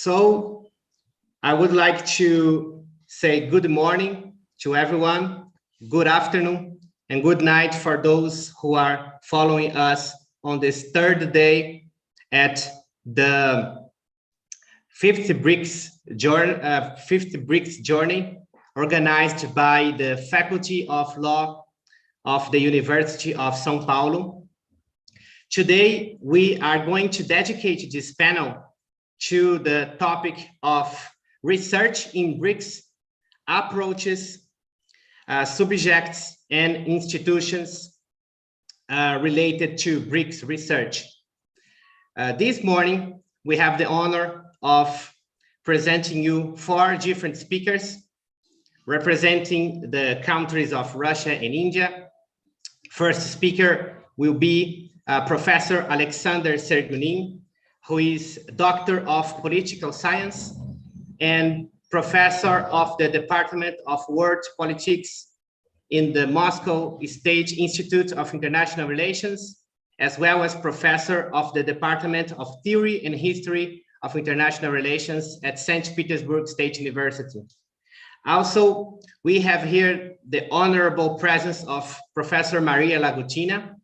So I would like to say good morning to everyone, good afternoon, and good night for those who are following us on this third day at the fifth BRICS journey organized by the Faculty of Law of the University of São Paulo. Today, we are going to dedicate this panel to the topic of research in BRICS approaches, subjects, and institutions related to BRICS research. This morning, we have the honor of presenting you 4 different speakers representing the countries of Russia and India. First speaker will be Professor Alexander Sergunin, who is Doctor of Political Science and Professor of the Department of World Politics in the Moscow State Institute of International Relations, as well as Professor of the Department of Theory and History of International Relations at St. Petersburg State University. Also, we have here the honorable presence of Professor Maria Lagutina.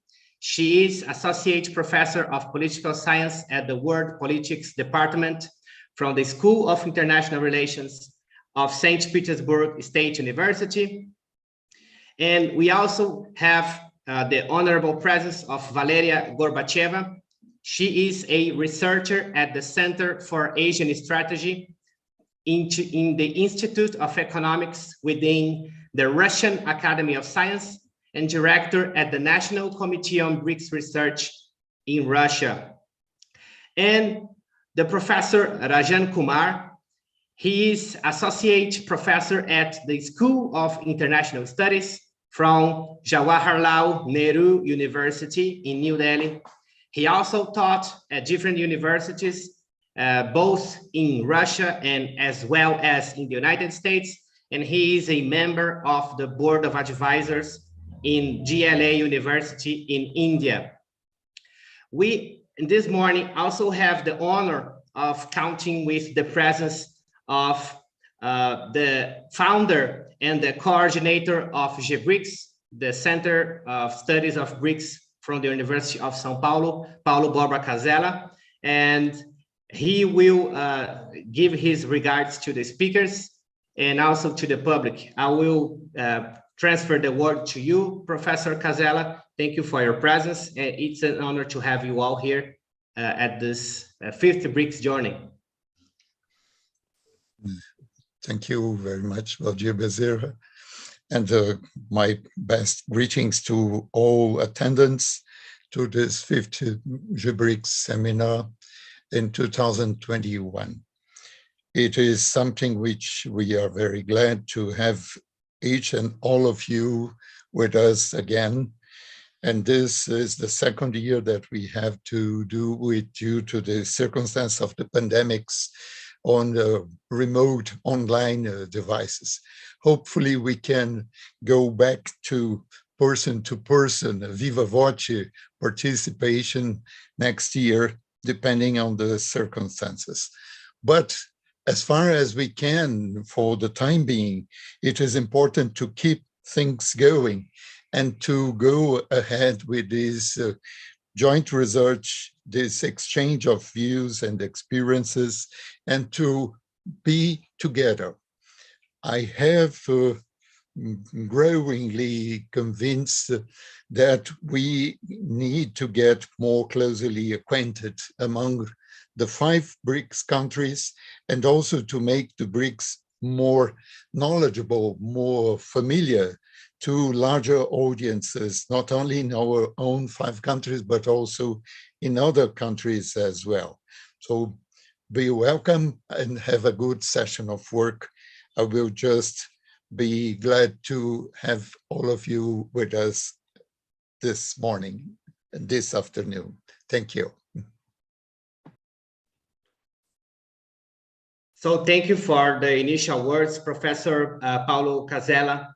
She is Associate Professor of Political Science at the World Politics Department from the School of International Relations of St. Petersburg State University. And we also have the honorable presence of Valeria Gorbacheva. She is a researcher at the Center for Asian Strategy in the Institute of Economics within the Russian Academy of Science and director at the National Committee on BRICS Research in Russia. And the Professor Rajan Kumar, he is Associate Professor at the School of International Studies from Jawaharlal Nehru University in New Delhi. He also taught at different universities, both in Russia and as well as in the United States. And he is a member of the Board of Advisors in GLA University in India. We, this morning, also have the honor of counting with the presence of the founder and the coordinator of BRICS, the Center of Studies of BRICS from the University of São Paulo, Paulo Gorbacheva, and he will give his regards to the speakers and also to the public. I will transfer the word to you, Professor Casella. Thank you for your presence. And it's an honor to have you all here at this 5th BRICS journey. Thank you very much, Valdir Bezerra. And my best greetings to all attendants to this 5th BRICS seminar in 2021. It is something which we are very glad to have each and all of you with us again. And this is the 2nd year that we have to do it due to the circumstance of the pandemics on the remote online devices. Hopefully we can go back to person, viva voce participation next year, depending on the circumstances. But as far as we can, for the time being, it is important to keep things going and to go ahead with this joint research, this exchange of views and experiences, and to be together. I have growingly convinced that we need to get more closely acquainted among the 5 BRICS countries, and also to make the BRICS more knowledgeable, more familiar to larger audiences, not only in our own 5 countries, but also in other countries as well. So be welcome and have a good session of work. I will just be glad to have all of you with us this morning and this afternoon. Thank you. So thank you for the initial words, Professor Paulo Casella.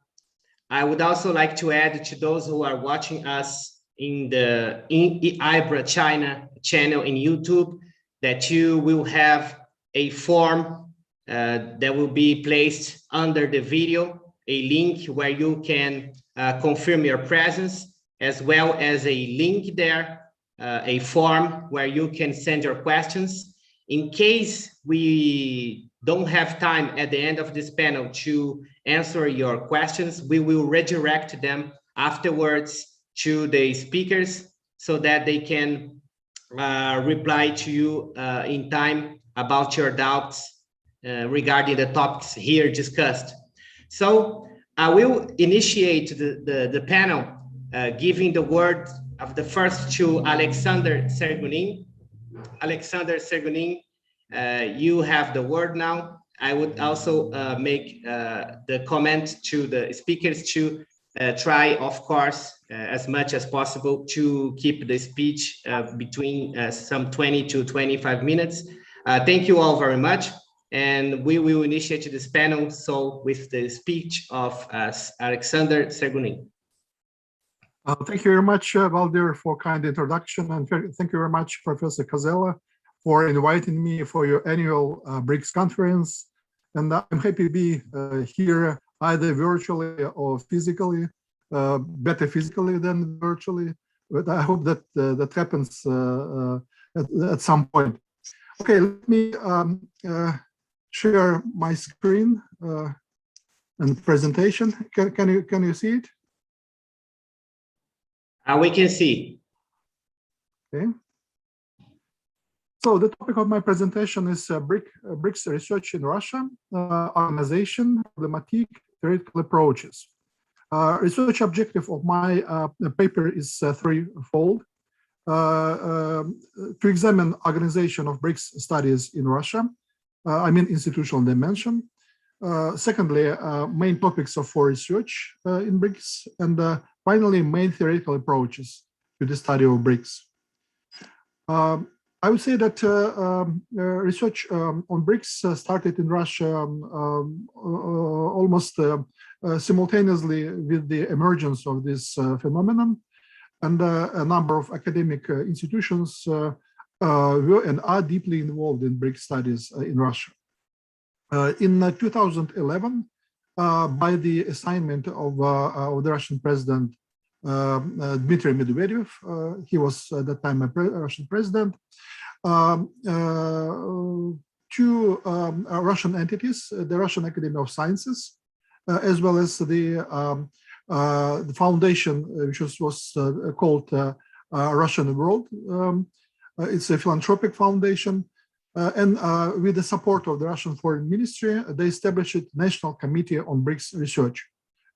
I would also like to add to those who are watching us in the IBRA China channel in YouTube that you will have a form that will be placed under the video, a link where you can confirm your presence, as well as a link there, a form where you can send your questions. In case we don't have time at the end of this panel to answer your questions, we will redirect them afterwards to the speakers so that they can reply to you in time about your doubts regarding the topics here discussed. So I will initiate the panel giving the word of the first to Alexander Sergunin. Alexander Sergunin, you have the word now. I would also make the comment to the speakers to try, of course, as much as possible to keep the speech between some 20 to 25 minutes. Thank you all very much. And we will initiate this panel so with the speech of Alexander Sergunin. Thank you very much, Valdir, for kind introduction, and thank you very much, Professor Casella, for inviting me for your annual BRICS conference. And I'm happy to be here either virtually or physically, better physically than virtually, but I hope that that happens at some point. Okay, let me share my screen and presentation. Can you see it? We can see. Okay. So the topic of my presentation is BRICS research in Russia, organization, problematic, theoretical approaches. Research objective of my paper is threefold. To examine organization of BRICS studies in Russia, I mean institutional dimension. Secondly, main topics for research in BRICS, and finally, main theoretical approaches to the study of BRICS. I would say that research on BRICS started in Russia almost simultaneously with the emergence of this phenomenon, and a number of academic institutions were and are deeply involved in BRICS studies in Russia. In 2011, by the assignment of the Russian President Dmitry Medvedev, he was at that time a Russian president, two Russian entities, the Russian Academy of Sciences, as well as the foundation, which was called Russian World. It's a philanthropic foundation. And with the support of the Russian Foreign Ministry, they established a National Committee on BRICS Research,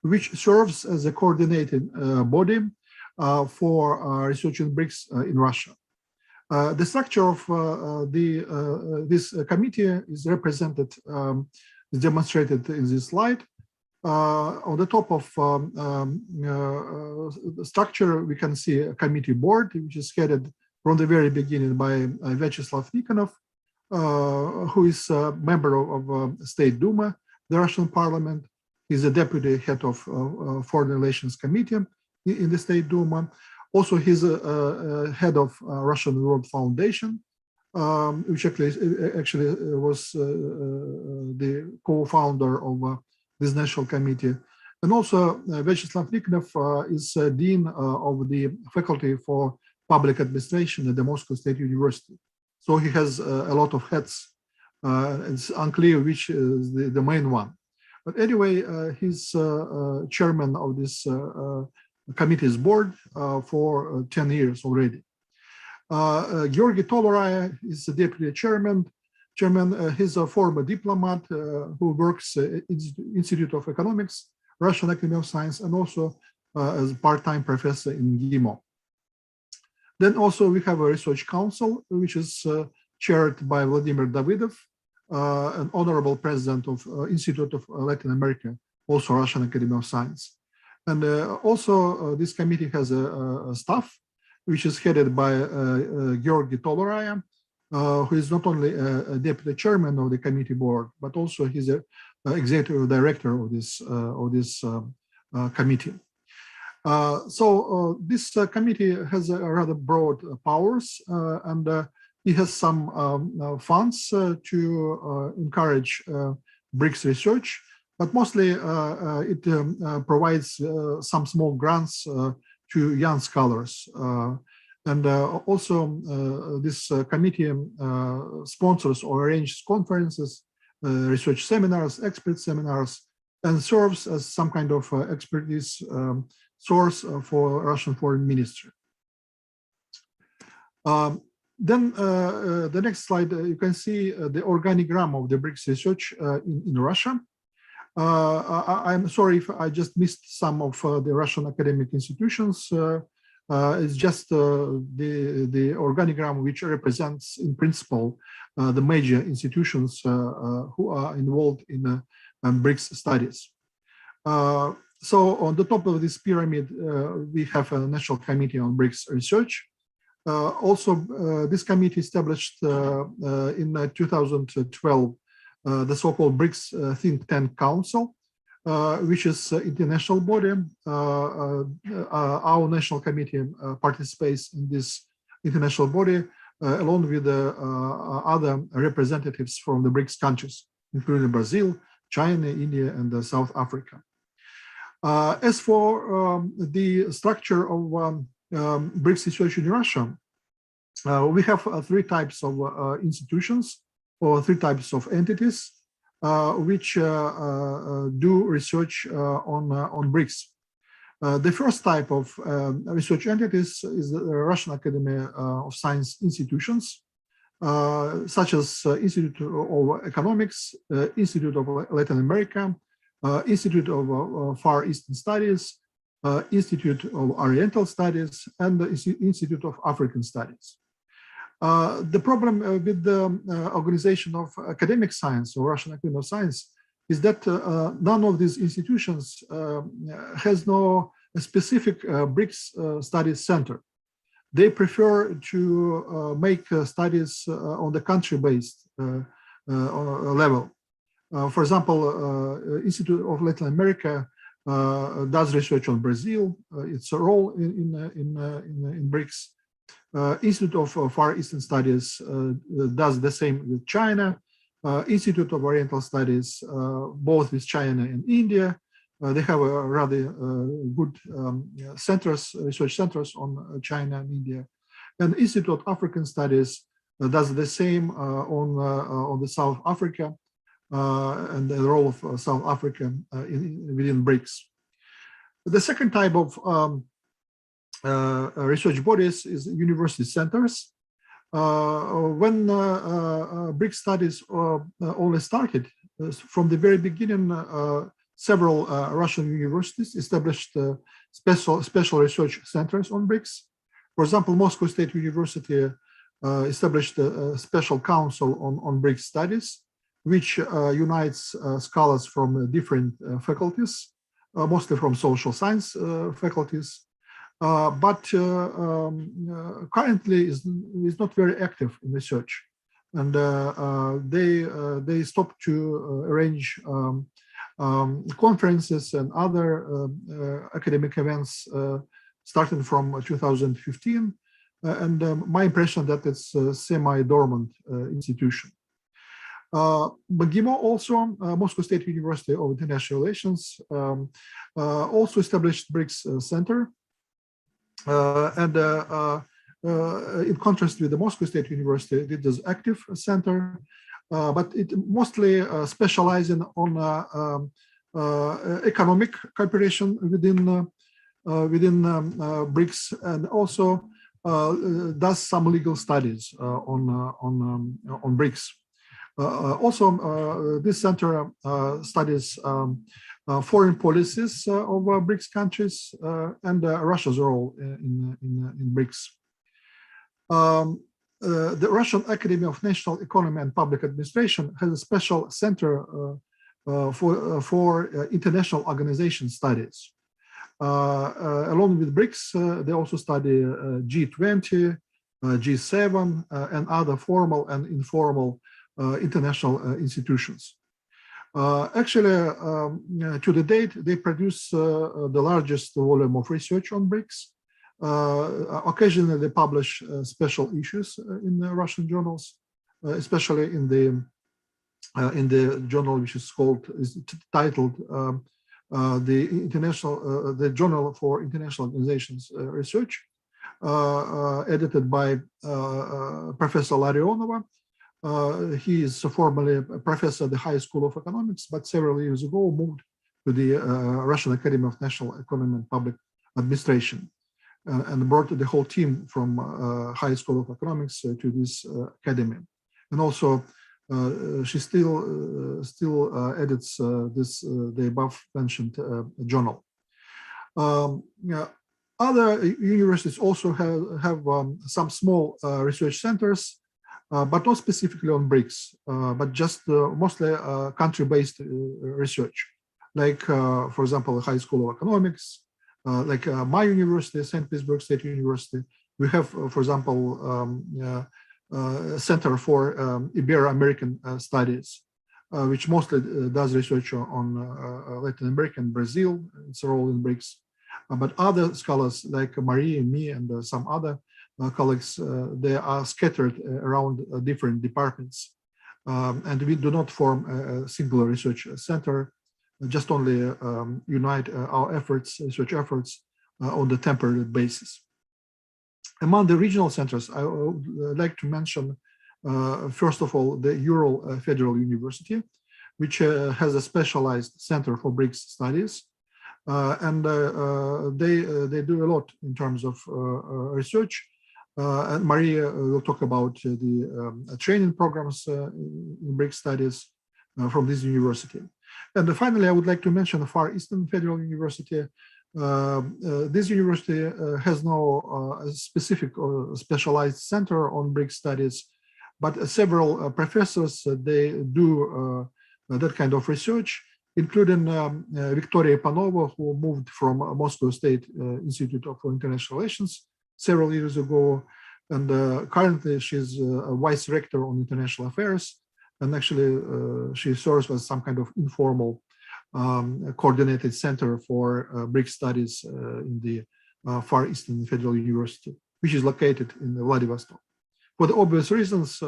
which serves as a coordinating body for research in BRICS in Russia. The structure of this committee is represented, is demonstrated in this slide. On the top of the structure, we can see a committee board, which is headed from the very beginning by Vyacheslav Nikonov, who is a member of State Duma, the Russian Parliament. He's a deputy head of Foreign Relations Committee in the State Duma. Also, he's a head of Russian World Foundation, which actually was the co-founder of this national committee. And also, Vyacheslav Nikonov is dean of the Faculty for Public Administration at the Moscow State University. So he has a lot of hats. It's unclear which is the main one. But anyway, he's chairman of this committee's board for 10 years already. Georgy Toloraya is the deputy chairman. He's a former diplomat who works at Institute of Economics, Russian Academy of Science, and also as a part-time professor in GIMO. Then also we have a research council, which is chaired by Vladimir Davidov, an honorable president of Institute of Latin America, also Russian Academy of Science. And also this committee has a staff, which is headed by Georgy Toloraya, who is not only a deputy chairman of the committee board, but also he's an executive director of this committee. So this committee has rather broad powers, and he has some funds to encourage BRICS research, but mostly it provides some small grants to young scholars. And also this committee sponsors or arranges conferences, research seminars, expert seminars, and serves as some kind of expertise source for Russian foreign ministry. Then the next slide, you can see the organigram of the BRICS research in Russia. I'm sorry if I just missed some of the Russian academic institutions. It's just the organigram which represents, in principle, the major institutions who are involved in BRICS studies. So on the top of this pyramid, we have a National Committee on BRICS Research. Also, this committee established in 2012 the so-called BRICS Think Tank Council, which is an international body. Our national committee participates in this international body, along with other representatives from the BRICS countries, including Brazil, China, India, and South Africa. As for the structure of BRICS research in Russia, we have three types of institutions or three types of entities which do research on BRICS. The first type of research entities is the Russian Academy of Science institutions, such as Institute of Economics, Institute of Latin America, Institute of Far Eastern Studies, Institute of Oriental Studies, and the Institute of African Studies. The problem with the organization of academic science or Russian Academy of Science is that none of these institutions has no specific BRICS studies center. They prefer to make studies on the country-based level. For example, Institute of Latin America does research on Brazil, its role in BRICS. Institute of Far Eastern Studies does the same with China. Institute of Oriental Studies, both with China and India. They have a rather good centers, research centers on China and India. And Institute of African Studies does the same on the South Africa and the role of South Africa within BRICS. The second type of research bodies is university centers. When BRICS studies only started, from the very beginning, several Russian universities established special research centers on BRICS. For example, Moscow State University established a special council on BRICS studies, which unites scholars from different faculties, mostly from social science faculties, but currently is not very active in research, and they stopped to arrange conferences and other academic events starting from 2015, and my impression that it's a semi-dormant institution. MGIMO also, Moscow State University of International Relations, also established BRICS Center. And in contrast with the Moscow State University, it is active center, but it mostly specializing on economic cooperation within BRICS, and also does some legal studies on BRICS. Also, this center studies foreign policies of BRICS countries and Russia's role in BRICS. The Russian Academy of National Economy and Public Administration has a special center for international organization studies. Along with BRICS, they also study G20, G7, and other formal and informal international institutions. Actually, to the date, they produce the largest volume of research on BRICS. Occasionally, they publish special issues in Russian journals, especially in the journal which is titled the Journal for International Organizations Research, edited by Professor Larionova. He is formerly a professor at the High School of Economics, but several years ago moved to the Russian Academy of National Economy and Public Administration, and brought the whole team from High School of Economics to this academy. And also, she still edits the above mentioned journal. Other universities also have some small research centers, but not specifically on BRICS, but just mostly country-based research, like, for example, the High School of Economics, like my university, St. Petersburg State University. We have, for example, Center for Ibero-American Studies, which mostly does research on Latin America and Brazil, its role in BRICS. But other scholars like Marie, me, and some other colleagues, they are scattered around different departments. And we do not form a single research center, just only unite our efforts, research efforts, on the temporary basis. Among the regional centers, I would like to mention, first of all, the Ural Federal University, which has a specialized center for BRICS studies. And they do a lot in terms of research. And Maria will talk about the training programs in BRICS studies from this university. And finally, I would like to mention the Far Eastern Federal University. This university has no specific or specialized center on BRICS studies, but several professors, they do that kind of research, including Victoria Panova, who moved from Moscow State Institute of International Relations several years ago. And currently she's a vice rector on international affairs. And actually she serves as some kind of informal coordinated center for BRICS studies in the Far Eastern Federal University, which is located in Vladivostok. For the obvious reasons,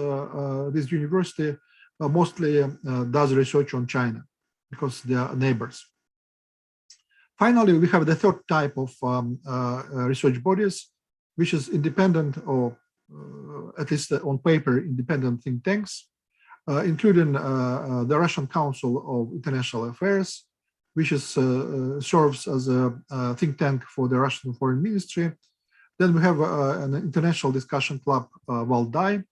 this university mostly does research on China because they are neighbors. Finally, we have the third type of research bodies, which is independent, or at least on paper, independent think tanks, including the Russian Council of International Affairs, which is, serves as a think tank for the Russian Foreign Ministry. Then we have an international discussion club, Valdir,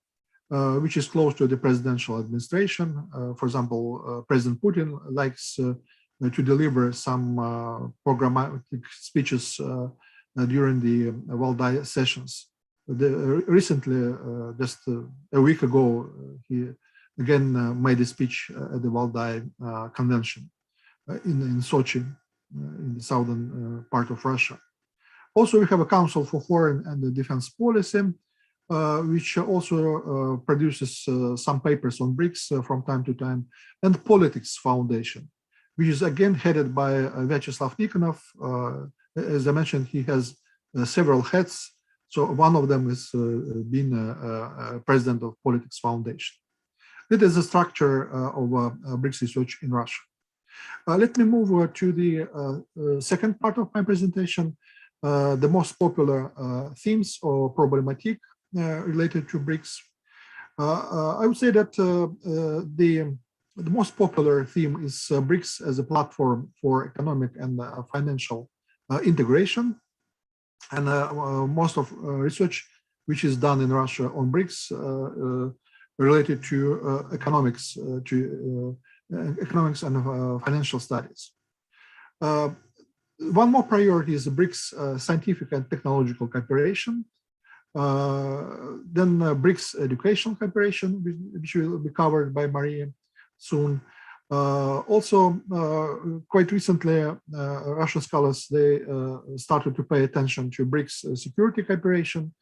which is close to the presidential administration. For example, President Putin likes to deliver some programmatic speeches during the Valdir sessions. Recently, just a week ago, he again made a speech at the Valdir convention in Sochi, in the southern part of Russia. Also, we have a Council for Foreign and Defense Policy, which also produces some papers on BRICS from time to time, and Politics Foundation, which is again headed by Vyacheslav Nikonov. As I mentioned, he has several heads. So one of them is being president of Politics Foundation. That is the structure of BRICS research in Russia. Let me move to the second part of my presentation, the most popular themes or problematic related to BRICS. I would say that the most popular theme is BRICS as a platform for economic and financial integration. And most of research which is done in Russia on BRICS related to economics and financial studies. One more priority is the BRICS scientific and technological cooperation. Then BRICS educational cooperation, which will be covered by Maria soon. Also, quite recently, Russian scholars, they started to pay attention to BRICS security cooperation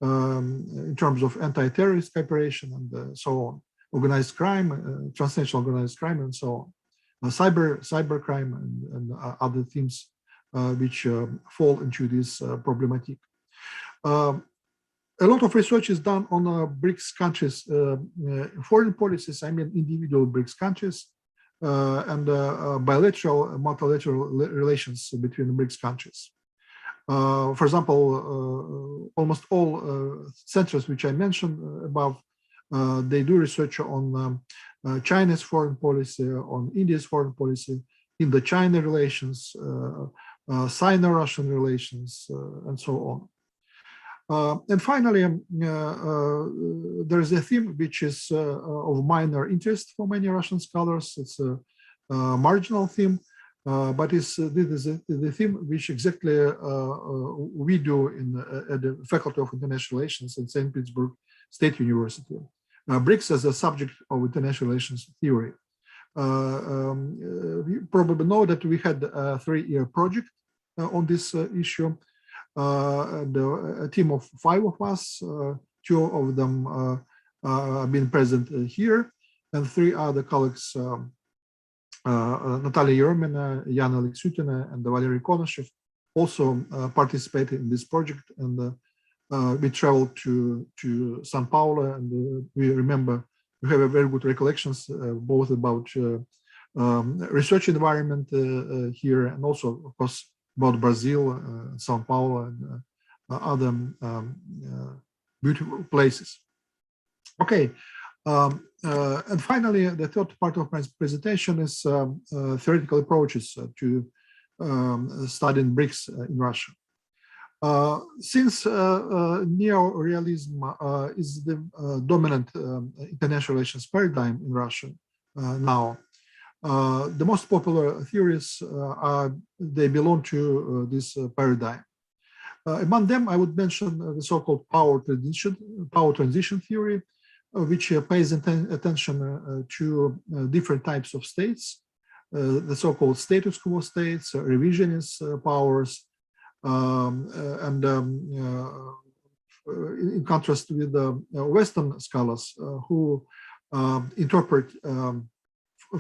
in terms of anti-terrorist cooperation and so on, organized crime, transnational organized crime, and so on, cyber crime and other themes which fall into this problematic. A lot of research is done on BRICS countries, foreign policies, I mean individual BRICS countries, and bilateral, multilateral relations between the BRICS countries. For example, almost all centers which I mentioned above, they do research on China's foreign policy, on India's foreign policy, Indo-China relations, Sino-Russian relations, and so on. And finally, there is a theme which is of minor interest for many Russian scholars. It's a marginal theme, but this is the theme which exactly we do at the Faculty of International Relations at St. Petersburg State University. BRICS as a subject of international relations theory. You probably know that we had a 3-year project on this issue. A team of 5 of us, 2 of them have been present here, and 3 other colleagues, Natalia Yermina, Yana Aleksyutina, and Valeria also participated in this project. And we traveled to Sao Paulo, and we have a very good recollections both about research environment here, and also, of course, about Brazil, Sao Paulo, and other beautiful places. Okay, and finally, the third part of my presentation is theoretical approaches to studying BRICS in Russia. Since neorealism is the dominant international relations paradigm in Russia now, the most popular theories they belong to this paradigm. Among them, I would mention the so-called power transition theory, which pays attention to different types of states, the so-called status quo states, revisionist powers, and in contrast with the Western scholars who interpret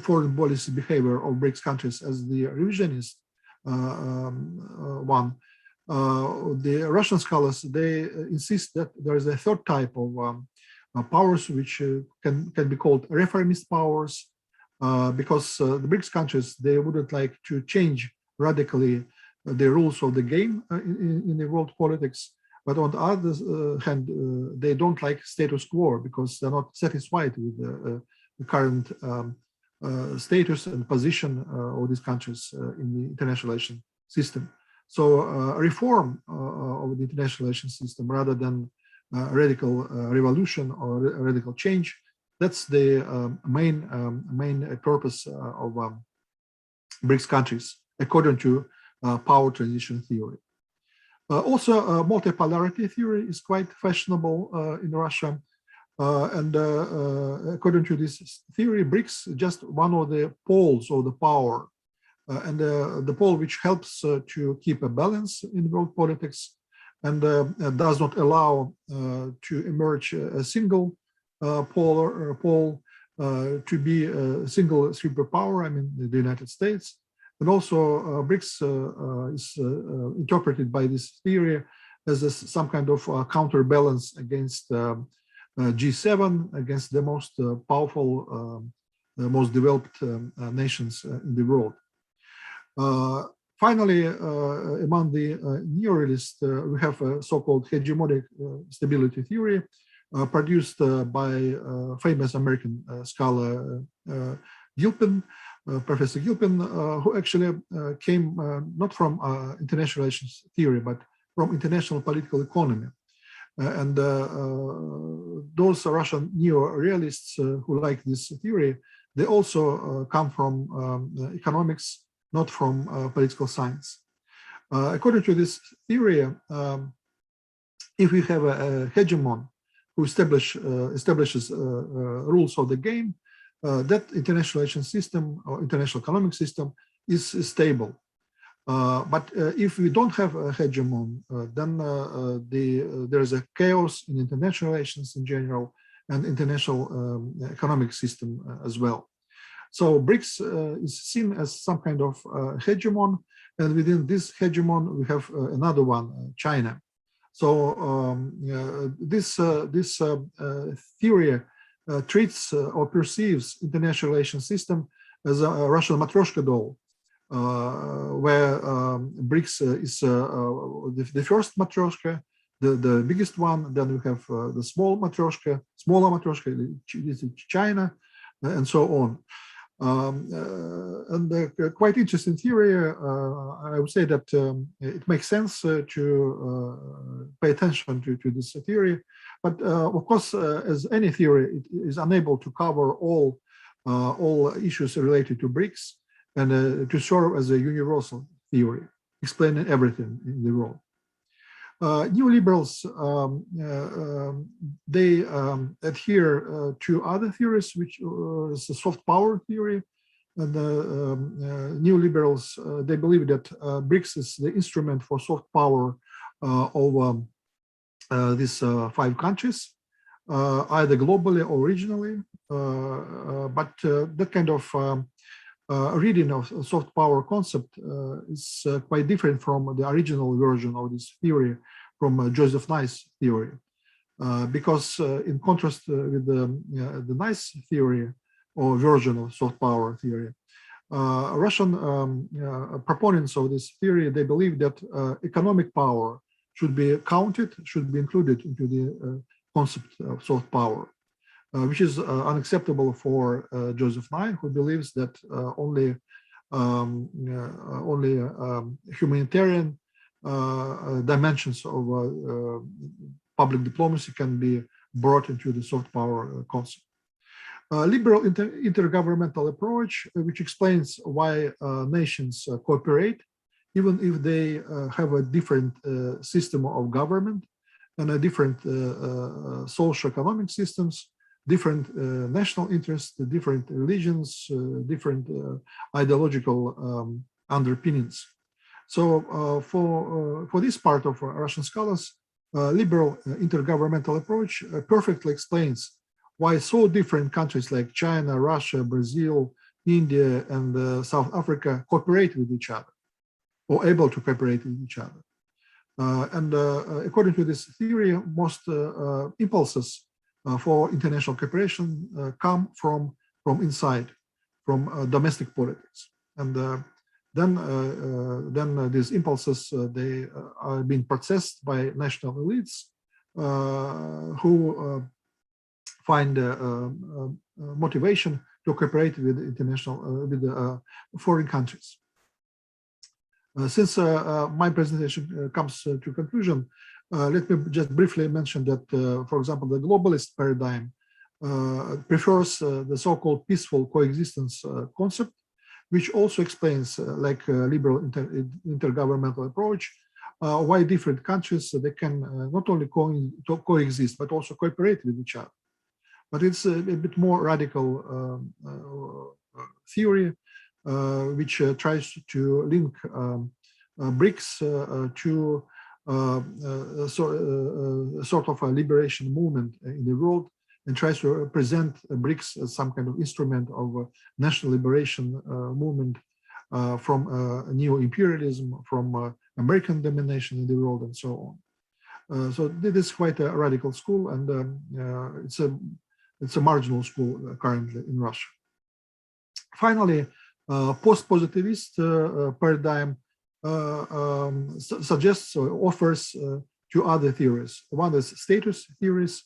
foreign policy behavior of BRICS countries as the revisionist one. The Russian scholars, they insist that there is a third type of powers which can be called reformist powers, because the BRICS countries, they wouldn't like to change radically the rules of the game in the world politics. But on the other hand, they don't like status quo because they're not satisfied with the current status and position of these countries in the international relations system. So reform of the international relations system rather than radical revolution or radical change, that's the main purpose of BRICS countries, according to power transition theory. Also, multipolarity theory is quite fashionable in Russia. And according to this theory, BRICS is just one of the poles of the power, and the pole which helps to keep a balance in world politics, and does not allow to emerge a single pole to be a single superpower, I mean the United States. And also BRICS is interpreted by this theory as some kind of counterbalance against G7, against the most powerful, most developed nations in the world. Finally, among the neorealists, we have a so-called hegemonic stability theory produced by famous American scholar Gilpin, Professor Gilpin, who actually came not from international relations theory, but from international political economy. And those Russian neo-realists who like this theory, they also come from economics, not from political science. According to this theory, if we have a hegemon who establishes rules of the game, that international relations system or international economic system is stable. But if we don't have a hegemon, then there is a chaos in international relations in general and international economic system as well. So BRICS is seen as some kind of hegemon, and within this hegemon we have another one, China. So this theory treats or perceives international relations system as a Russian Matryoshka doll, where BRICS is the first Matryoshka, the biggest one. Then we have the smaller Matryoshka, this is China, and so on. And quite interesting theory. I would say that it makes sense to pay attention to this theory, but of course, as any theory, it is unable to cover all issues related to BRICS and to serve as a universal theory, explaining everything in the world. Neoliberals, they adhere to other theories, which is the soft power theory. And neoliberals, they believe that BRICS is the instrument for soft power over these 5 countries, either globally or regionally. But that kind of reading of soft power concept is quite different from the original version of this theory from Joseph Nice's theory, because in contrast with the Nice theory or version of soft power theory, Russian proponents of this theory, they believe that economic power should be counted, should be included into the concept of soft power. Which is unacceptable for Joseph Nye, who believes that only humanitarian dimensions of public diplomacy can be brought into the soft power concept. Liberal intergovernmental approach, which explains why nations cooperate, even if they have a different system of government and a different socio-economic systems, different national interests, different religions, different ideological underpinnings. So for this part of Russian scholars, liberal intergovernmental approach perfectly explains why so different countries like China, Russia, Brazil, India, and South Africa cooperate with each other, or able to cooperate with each other. And according to this theory, most impulses for international cooperation come from inside, from domestic politics, and then these impulses they are being processed by national elites who find motivation to cooperate with foreign countries. Since my presentation comes to conclusion, let me just briefly mention that, for example, the globalist paradigm prefers the so-called peaceful coexistence concept, which also explains, like liberal intergovernmental approach, why different countries they can not only coexist but also cooperate with each other. But it's a bit more radical theory, which tries to link BRICS to sort of a liberation movement in the world, and tries to present BRICS as some kind of instrument of national liberation movement from neo-imperialism, from American domination in the world, and so on. So this is quite a radical school, and it's a marginal school currently in Russia. Finally, post-positivist paradigm suggests or offers two other theories. One is status theories,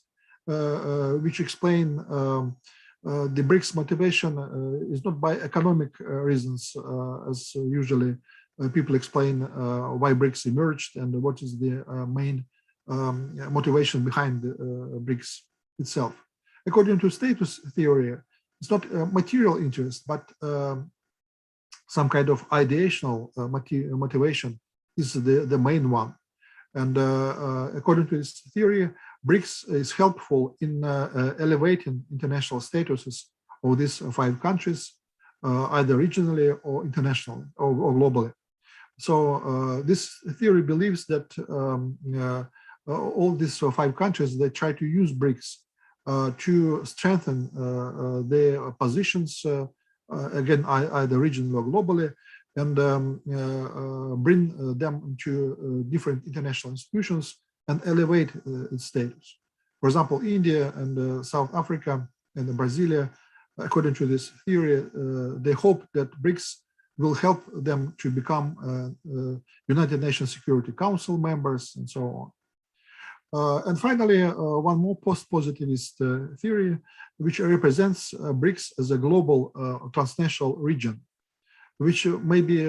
which explain the BRICS motivation is not by economic reasons, as usually people explain why BRICS emerged and what is the main motivation behind BRICS itself. According to status theory, it's not material interest, but some kind of ideational motivation is the main one. And according to this theory, BRICS is helpful in elevating international statuses of these 5 countries, either regionally or internationally or globally. So this theory believes that all these 5 countries, they try to use BRICS to strengthen their positions, again, either regionally or globally, and bring them to different international institutions and elevate its status. For example, India and South Africa and Brasilia, according to this theory, they hope that BRICS will help them to become United Nations Security Council members and so on. And finally, one more post-positivist theory, which represents BRICS as a global transnational region, which may be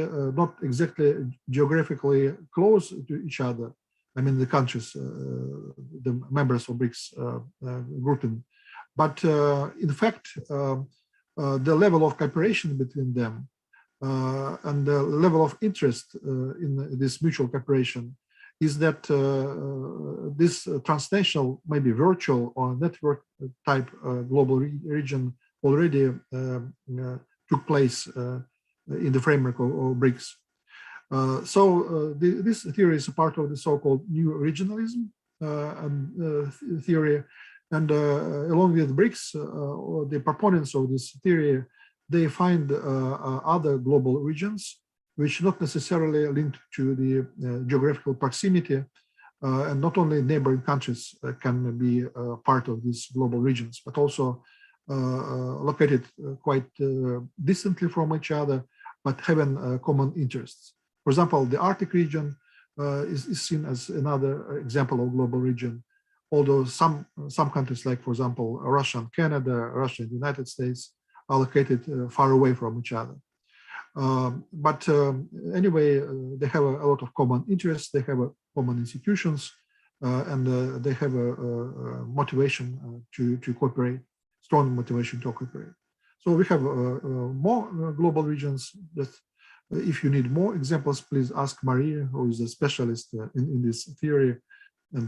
not exactly geographically close to each other. I mean, the countries, the members of BRICS grouping. But in fact, the level of cooperation between them and the level of interest in this mutual cooperation is that this transnational, maybe virtual or network type global region already took place in the framework of BRICS. This theory is a part of the so-called new regionalism theory. And along with BRICS, the proponents of this theory, they find other global regions which not necessarily linked to the geographical proximity, and not only neighboring countries can be part of these global regions, but also located quite distantly from each other, but having common interests. For example, the Arctic region is seen as another example of global region, although some countries, like for example, Russia and Canada, Russia and the United States, are located far away from each other. Anyway, they have a lot of common interests, they have common institutions, and they have a motivation to cooperate, strong motivation to cooperate. So we have more global regions. That if you need more examples, please ask Maria, who is a specialist in this theory, and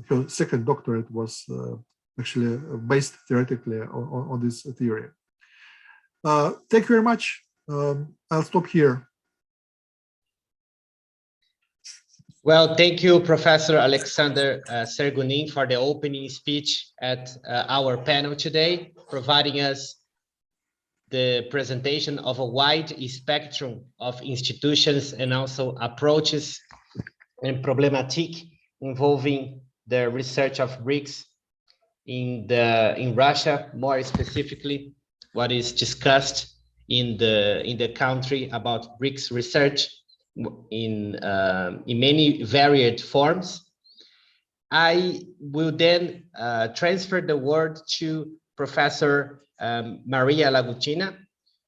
her second doctorate was actually based theoretically on this theory. Thank you very much. I'll stop here. Well, thank you, Professor Alexander Sergunin, for the opening speech at our panel today, providing us the presentation of a wide spectrum of institutions and also approaches and problematic involving the research of BRICS in Russia, more specifically, what is discussed in the country about BRICS research in many varied forms. I will then transfer the word to Professor Maria Lagutina,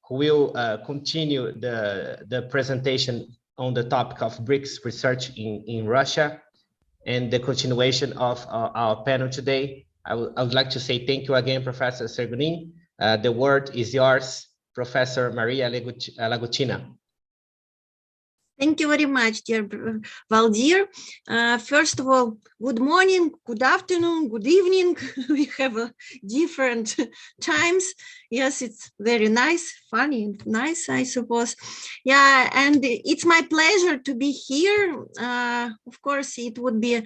who will continue the presentation on the topic of BRICS research in Russia and the continuation of our panel today. I would like to say thank you again, Professor Sergunin. The word is yours, Professor Maria Lagutina. Thank you very much, dear Valdir. First of all, good morning, good afternoon, good evening. We have different times. Yes, it's very nice, funny and nice, I suppose. Yeah, and it's my pleasure to be here. Of course, it would be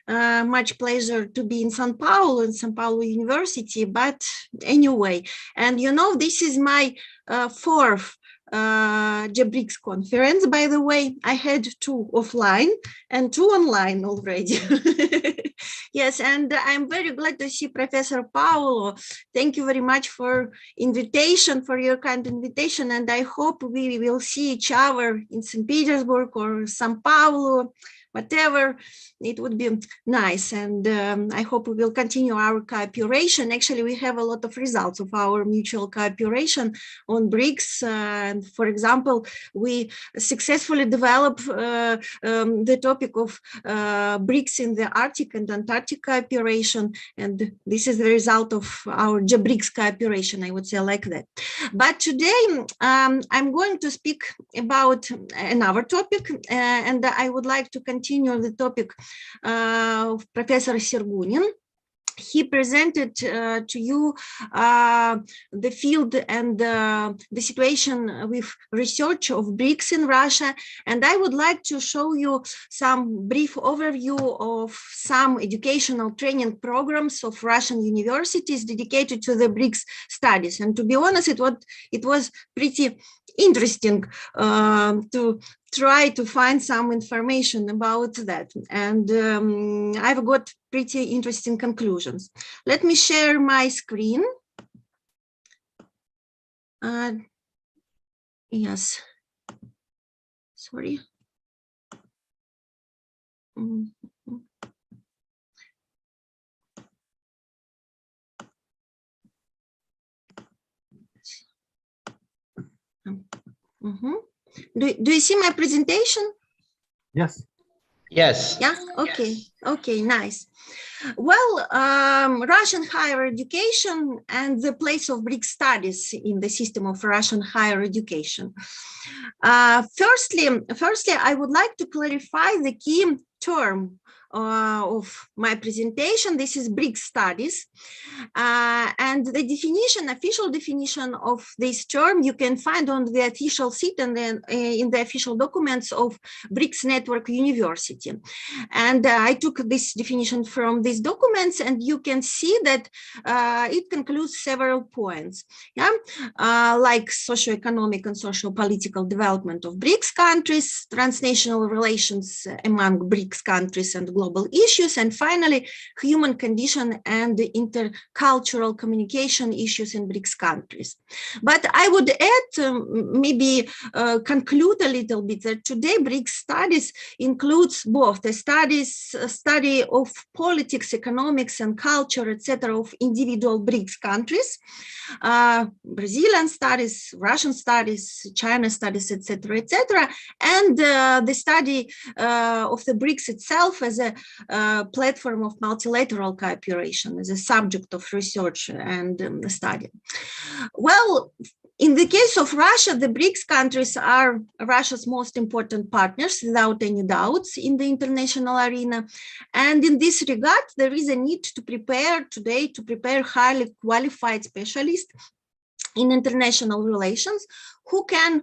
much pleasure to be in São Paulo University, but anyway, and you know, this is my fourth BRICS conference. By the way, I had 2 offline and 2 online already. Yes, and I'm very glad to see Professor Paulo. Thank you very much for invitation, for your kind invitation, and I hope we will see each other in St. Petersburg or São Paulo, whatever. It would be nice, and I hope we will continue our cooperation. Actually, we have a lot of results of our mutual cooperation on BRICS. For example, we successfully developed the topic of BRICS in the Arctic and Antarctic cooperation, and this is the result of our BRICS cooperation, I would say like that. But today, I'm going to speak about another topic, and I would like to continue the topic of Professor Sergunin. He presented to you the field and the situation with research of BRICS in Russia, and I would like to show you some brief overview of some educational training programs of Russian universities dedicated to the BRICS studies. And to be honest, it was pretty interesting to try to find some information about that. And I've got pretty interesting conclusions. Let me share my screen. Yes, sorry. Do you see my presentation? Yes. Yes. Yeah, okay, okay, nice. Well, Russian higher education and the place of BRICS studies in the system of Russian higher education. Firstly, I would like to clarify the key term of my presentation. This is BRICS studies, and the definition, official definition of this term, you can find on the official site and then in the official documents of BRICS Network University. And I took this definition from these documents, and you can see that it concludes several points, yeah, like socioeconomic and social-political development of BRICS countries, transnational relations among BRICS countries and global issues, and finally, human condition and intercultural communication issues in BRICS countries. But I would add, maybe conclude a little bit, that today BRICS studies includes both the study of politics, economics, and culture, etc., of individual BRICS countries, Brazilian studies, Russian studies, China studies, etc., etc., and the study of the BRICS itself as a platform of multilateral cooperation, as a subject of research and study. Well, in the case of Russia, the BRICS countries are Russia's most important partners, without any doubts, in the international arena. And in this regard, there is a need to prepare today, to prepare highly qualified specialists in international relations who can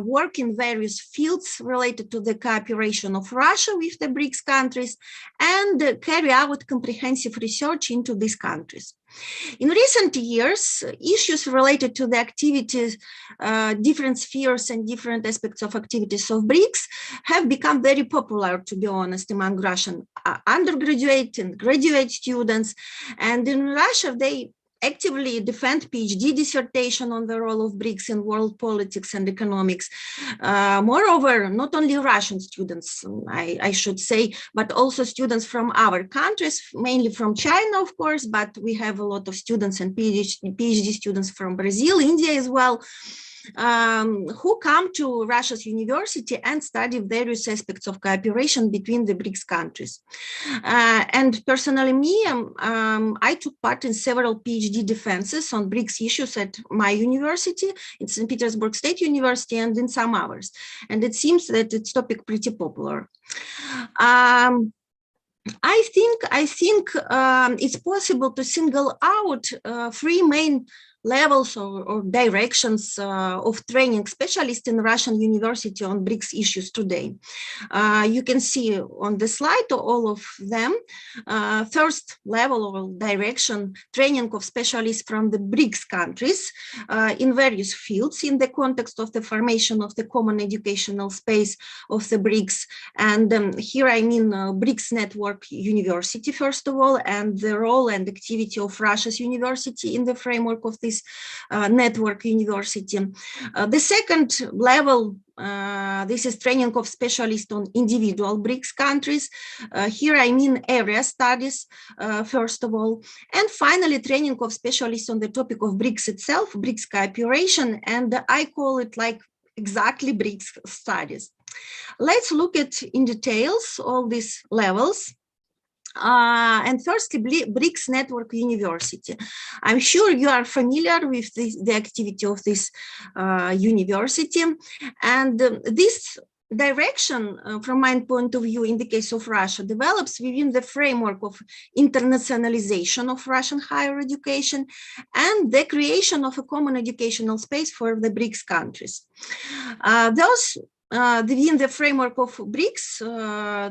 work in various fields related to the cooperation of Russia with the BRICS countries and carry out comprehensive research into these countries. In recent years, issues related to the activities, different spheres and different aspects of activities of BRICS have become very popular, to be honest, among Russian undergraduate and graduate students. And in Russia, they actively defend PhD dissertation on the role of BRICS in world politics and economics. Moreover, not only Russian students, I should say, but also students from our countries, mainly from China, of course, but we have a lot of students and PhD students from Brazil, India as well, who come to Russia's university and study various aspects of cooperation between the BRICS countries. And personally, I took part in several PhD defenses on BRICS issues at my university, in St. Petersburg State University, and in some others. And it seems that it's topic pretty popular. I think it's possible to single out three main levels or directions of training specialists in Russian university on BRICS issues today. You can see on the slide all of them. First level or direction, training of specialists from the BRICS countries in various fields in the context of the formation of the common educational space of the BRICS. And here I mean BRICS Network University, first of all, and the role and activity of Russia's university in the framework of this network university. The second level, this is training of specialists on individual BRICS countries. Here I mean area studies, first of all. And finally, training of specialists on the topic of BRICS itself, BRICS cooperation, and I call it like exactly BRICS studies. Let's look at in details all these levels. And firstly, BRICS Network University. I'm sure you are familiar with the activity of this university. And this direction, from my point of view, in the case of Russia, develops within the framework of internationalization of Russian higher education and the creation of a common educational space for the BRICS countries. Those within the framework of BRICS,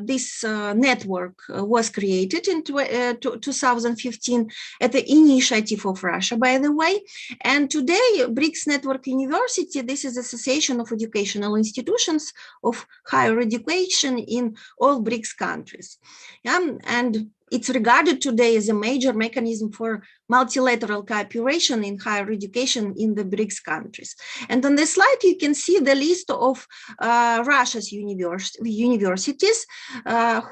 this network was created in 2015 at the initiative of Russia, by the way. And today, BRICS Network University, this is Association of Educational Institutions of Higher Education in all BRICS countries. And it's regarded today as a major mechanism for multilateral cooperation in higher education in the BRICS countries. And on the slide, you can see the list of Russia's universities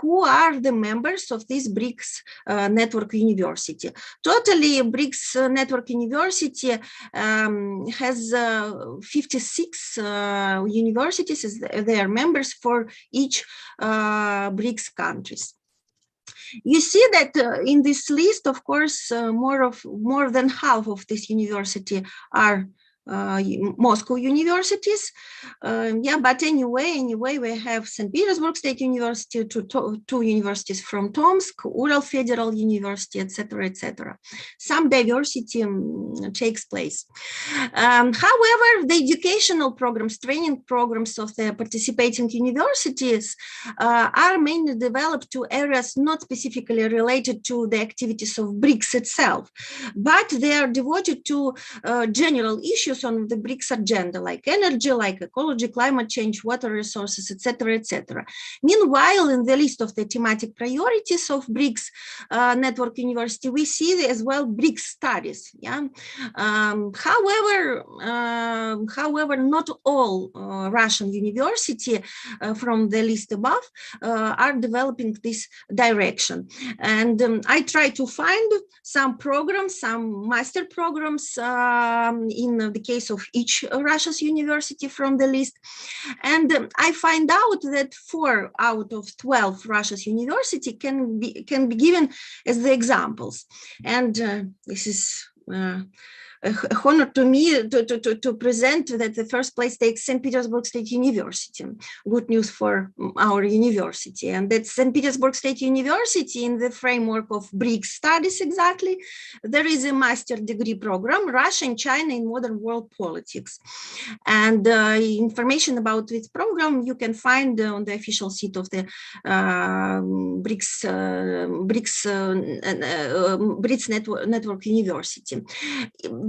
who are the members of this BRICS Network University. Totally, BRICS Network University has 56 universities as their members for each BRICS countries. You see that in this list, of course, more than half of this university are Moscow universities. But anyway, we have St. Petersburg State University, two universities from Tomsk, Ural Federal University, etc., etc. Some diversity takes place. However, the educational programs, training programs of the participating universities are mainly developed to areas not specifically related to the activities of BRICS itself, but they are devoted to general issues on the BRICS agenda, like energy, like ecology, climate change, water resources, etc., etc. Meanwhile, in the list of the thematic priorities of BRICS Network University, we see as well BRICS Studies. However, not all Russian universities from the list above are developing this direction. And I try to find some programs, some master programs in the case of each Russia's university from the list. And I find out that 4 out of 12 Russia's university can be given as the examples. And this is a honor to me to present that the first place takes St. Petersburg State University. Good news for our university. And that St. Petersburg State University, in the framework of BRICS Studies exactly, there is a master degree program, Russia and China in Modern World Politics. And information about this program you can find on the official site of the BRICS Network University.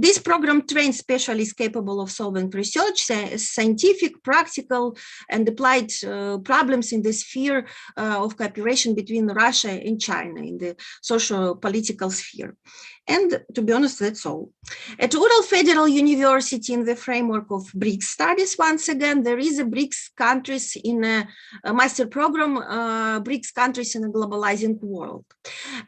This program trains specialists capable of solving research, scientific, practical, and applied problems in the sphere of cooperation between Russia and China in the socio-political sphere. And to be honest, that's all. At Ural Federal University, in the framework of BRICS Studies, once again, there is a BRICS countries in a master program, BRICS countries in a globalizing world.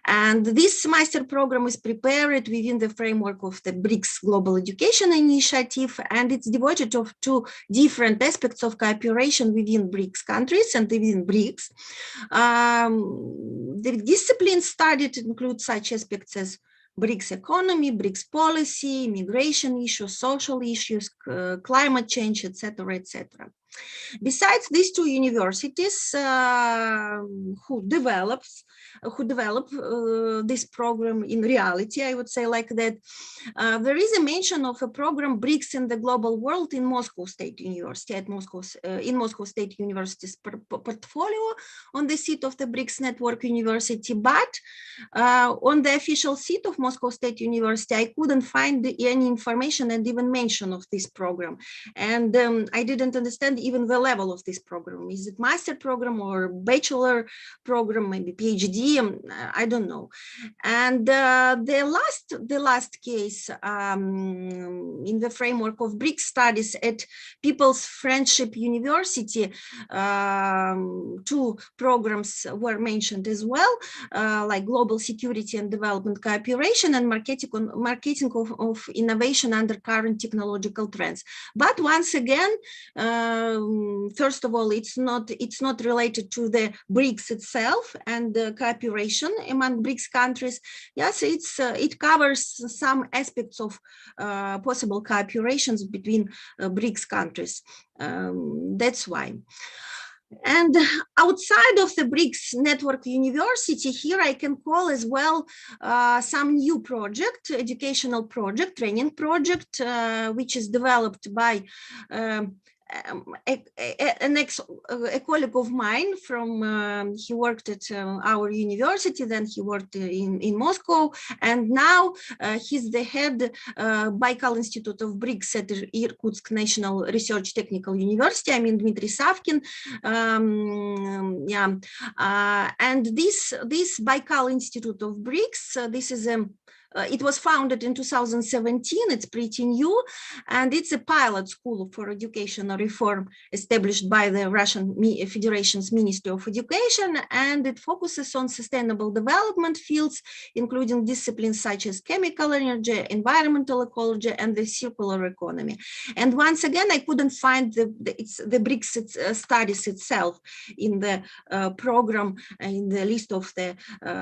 And this master program is prepared within the framework of the BRICS Global Education Initiative, and it's devoted to 2 different aspects of cooperation within BRICS countries and within BRICS. The disciplines studied include such aspects as BRICS economy, BRICS policy, immigration issues, social issues, climate change, etc., etc. Besides these 2 universities who develop this program in reality, I would say like that, there is a mention of a program BRICS in the global world in Moscow State University, in Moscow State University's portfolio on the seat of the BRICS Network University, but on the official seat of Moscow State University, I couldn't find any information and even mention of this program. And I didn't understand even the level of this program. Is it master program or bachelor program, maybe PhD? I don't know. And the last case in the framework of BRICS Studies at People's Friendship University, 2 programs were mentioned as well, like global security and development cooperation and marketing of innovation under current technological trends. But once again, first of all, it's not related to the BRICS itself and the cooperation among BRICS countries. Yes, it covers some aspects of possible cooperations between BRICS countries. That's why. And outside of the BRICS Network University, here I can call as well some new project, educational project, training project, which is developed by a colleague of mine from, he worked at our university, then he worked in Moscow, and now he's the head Baikal Institute of BRICS at Irkutsk National Research Technical University. I mean, Dmitry Savkin. And this Baikal Institute of BRICS, this is a it was founded in 2017. It's pretty new, and it's a pilot school for educational reform established by the Russian Federation's Ministry of Education, and it focuses on sustainable development fields, including disciplines such as chemical energy, environmental ecology, and the circular economy. And once again, I couldn't find the BRICS studies itself in the program, in the list of the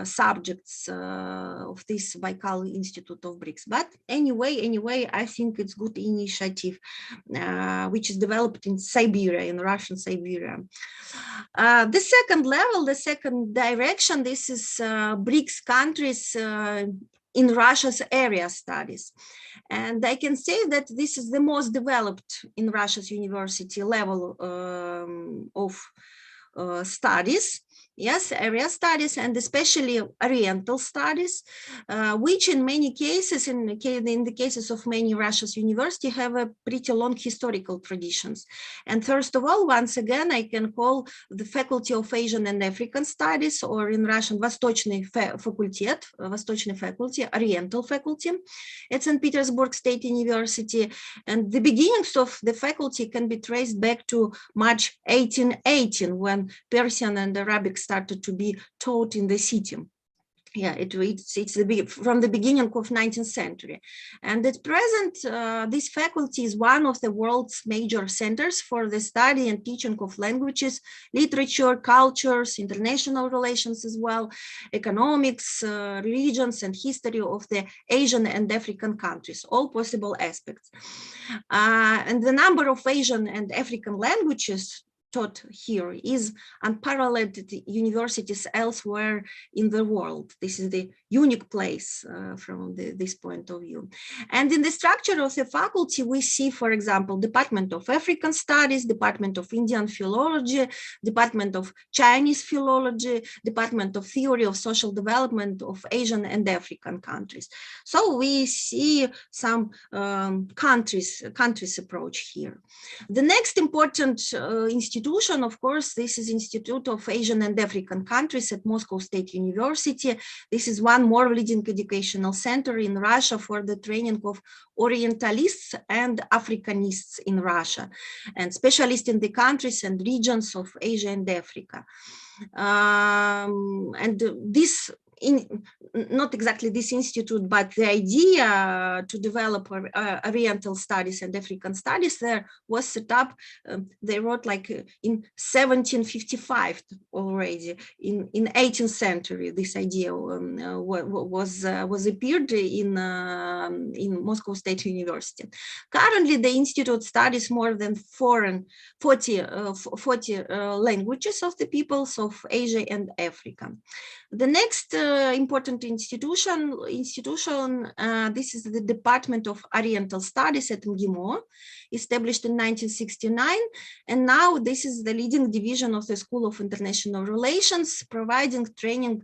subjects of this Baikal Institute of BRICS. But anyway, I think it's good initiative, which is developed in Siberia, in Russian Siberia. The second level, the second direction, this is BRICS countries in Russia's area studies. And I can say that this is the most developed in Russia's university level of studies. Yes, area studies, and especially Oriental studies, which in many cases, in the cases of many Russia's universities, have a pretty long historical traditions. And first of all, once again, I can call the Faculty of Asian and African Studies, or in Russian, Восточный факультет, Восточный faculty, Oriental faculty at St. Petersburg State University. And the beginnings of the faculty can be traced back to March 1818, when Persian and Arabic started to be taught in the city. Yeah, it's from the beginning of 19th century. And at present, this faculty is one of the world's major centers for the study and teaching of languages, literature, cultures, international relations as well, economics, religions, and history of the Asian and African countries, all possible aspects. And the number of Asian and African languages taught here is unparalleled at universities elsewhere in the world. This is the unique place from this point of view. And in the structure of the faculty, we see, for example, Department of African Studies, Department of Indian Philology, Department of Chinese Philology, Department of Theory of Social Development of Asian and African countries. So we see some countries approach here. The next important institution, of course, this is Institute of Asian and African Countries at Moscow State University. This is one more leading educational center in Russia for the training of Orientalists and Africanists in Russia, and specialists in the countries and regions of Asia and Africa. And this, not exactly this institute, but the idea to develop Oriental studies and African studies there was set up, they wrote like in 1755 already, in 18th century, this idea was appeared in Moscow State University. Currently, the institute studies more than 40 languages of the peoples of Asia and Africa. The next important institution, this is the Department of Oriental Studies at MGIMO, established in 1969, and now this is the leading division of the School of International Relations, providing training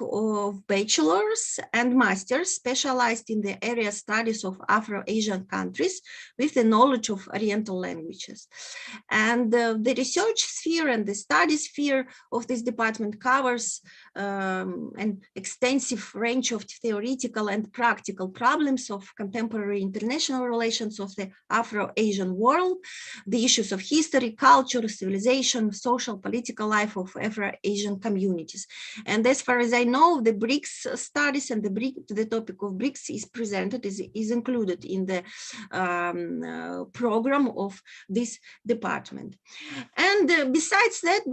of bachelors and masters specialized in the area studies of Afro-Asian countries with the knowledge of Oriental languages. And the research sphere and the study sphere of this department covers an extensive range of theoretical and practical problems of contemporary international relations of the Afro-Asian world, the issues of history, culture, civilization, social, political life of Afro-Asian communities. And as far as I know, the BRICS studies and the topic of BRICS is presented, is included in the program of this department. And besides that,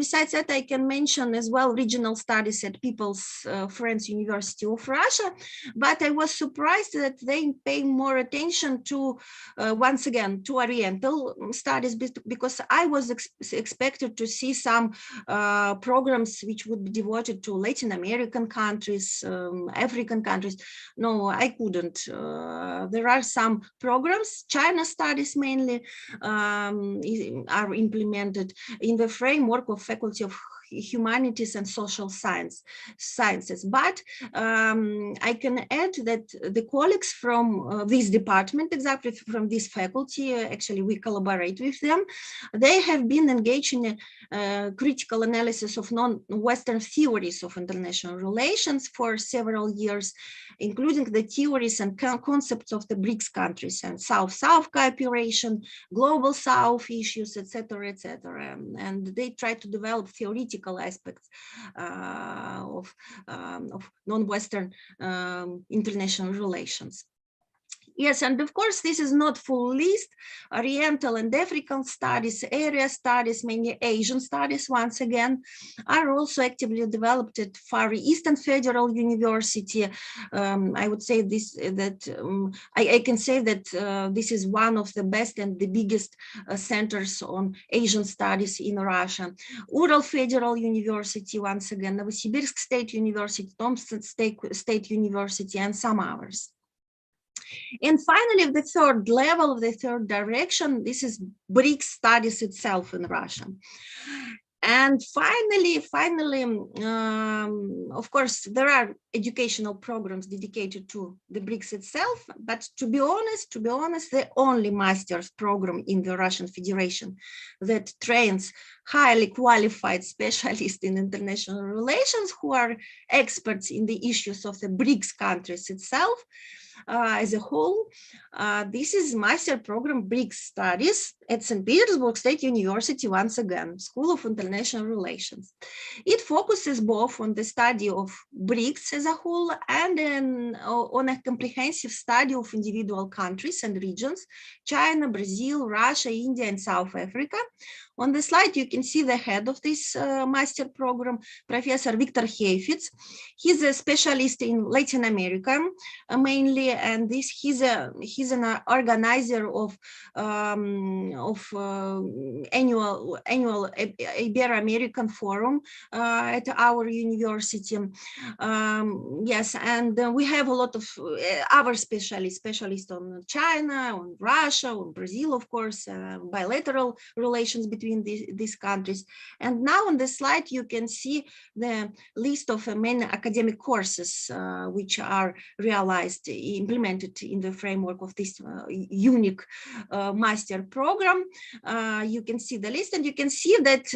I can mention as well regional studies at People's Friends University of Russia, but I was surprised that they pay more attention to, once again, to Oriental studies, because I was expected to see some programs which would be devoted to Latin American countries, African countries. No, I couldn't. There are some programs, China studies mainly, are implemented in the framework of Faculty of Humanities and Social Sciences. But I can add that the colleagues from this department, exactly from this faculty, actually we collaborate with them. They have been engaged in a critical analysis of non-Western theories of international relations for several years, including the theories and concepts of the BRICS countries and South-South cooperation, global South issues, etc., etc. And they try to develop theoretical aspects of non-Western international relations. Yes, and of course, this is not full list. Oriental and African studies, area studies, mainly Asian studies, once again, are also actively developed at Far Eastern Federal University. I would say this, that I can say that this is one of the best and the biggest centers on Asian studies in Russia. Ural Federal University, once again, Novosibirsk State University, Thompson State University, and some others. And finally, the third level, the third direction, this is BRICS studies itself in Russia. And finally, of course, there are educational programs dedicated to the BRICS itself, but to be honest, the only master's program in the Russian Federation that trains highly qualified specialists in international relations who are experts in the issues of the BRICS countries itself, as a whole. This is master program BRICS Studies at St. Petersburg State University, once again, School of International Relations. It focuses both on the study of BRICS as a whole and on a comprehensive study of individual countries and regions, China, Brazil, Russia, India, and South Africa. On the slide, you can see the head of this master program, Professor Viktor Heifetz. He's a specialist in Latin America, mainly, and he's an organizer of annual Ibero-American Forum at our university. Yes, and we have a lot of other specialists on China, on Russia, on Brazil, of course, bilateral relations between these countries. And now on the slide, you can see the list of main academic courses which are implemented in the framework of this unique master program. You can see the list, and you can see that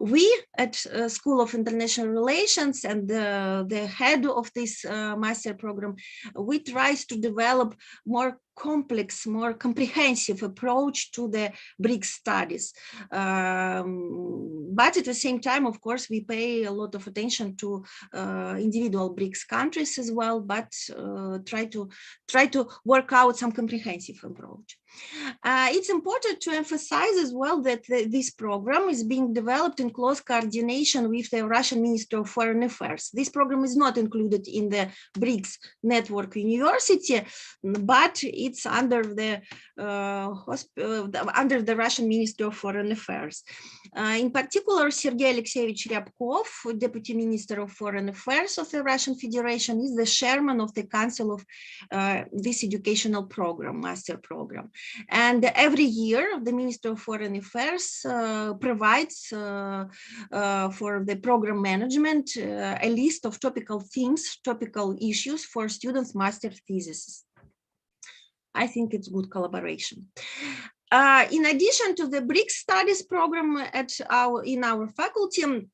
we at School of International Relations and the head of this master program, we try to develop more complex, more comprehensive approach to the BRICS studies. But at the same time, of course, we pay a lot of attention to individual BRICS countries as well, but try to work out some comprehensive approach. It's important to emphasize as well that this program is being developed in close coordination with the Russian Ministry of Foreign Affairs. This program is not included in the BRICS Network University, but it's under the Russian Ministry of Foreign Affairs. In particular, Sergei Alexeyevich Ryabkov, Deputy Minister of Foreign Affairs of the Russian Federation, is the chairman of the council of this educational program, master program. And every year, the Minister of Foreign Affairs provides for the program management a list of topical themes, topical issues for students' master theses. I think it's good collaboration. In addition to the BRICS Studies program in our faculty,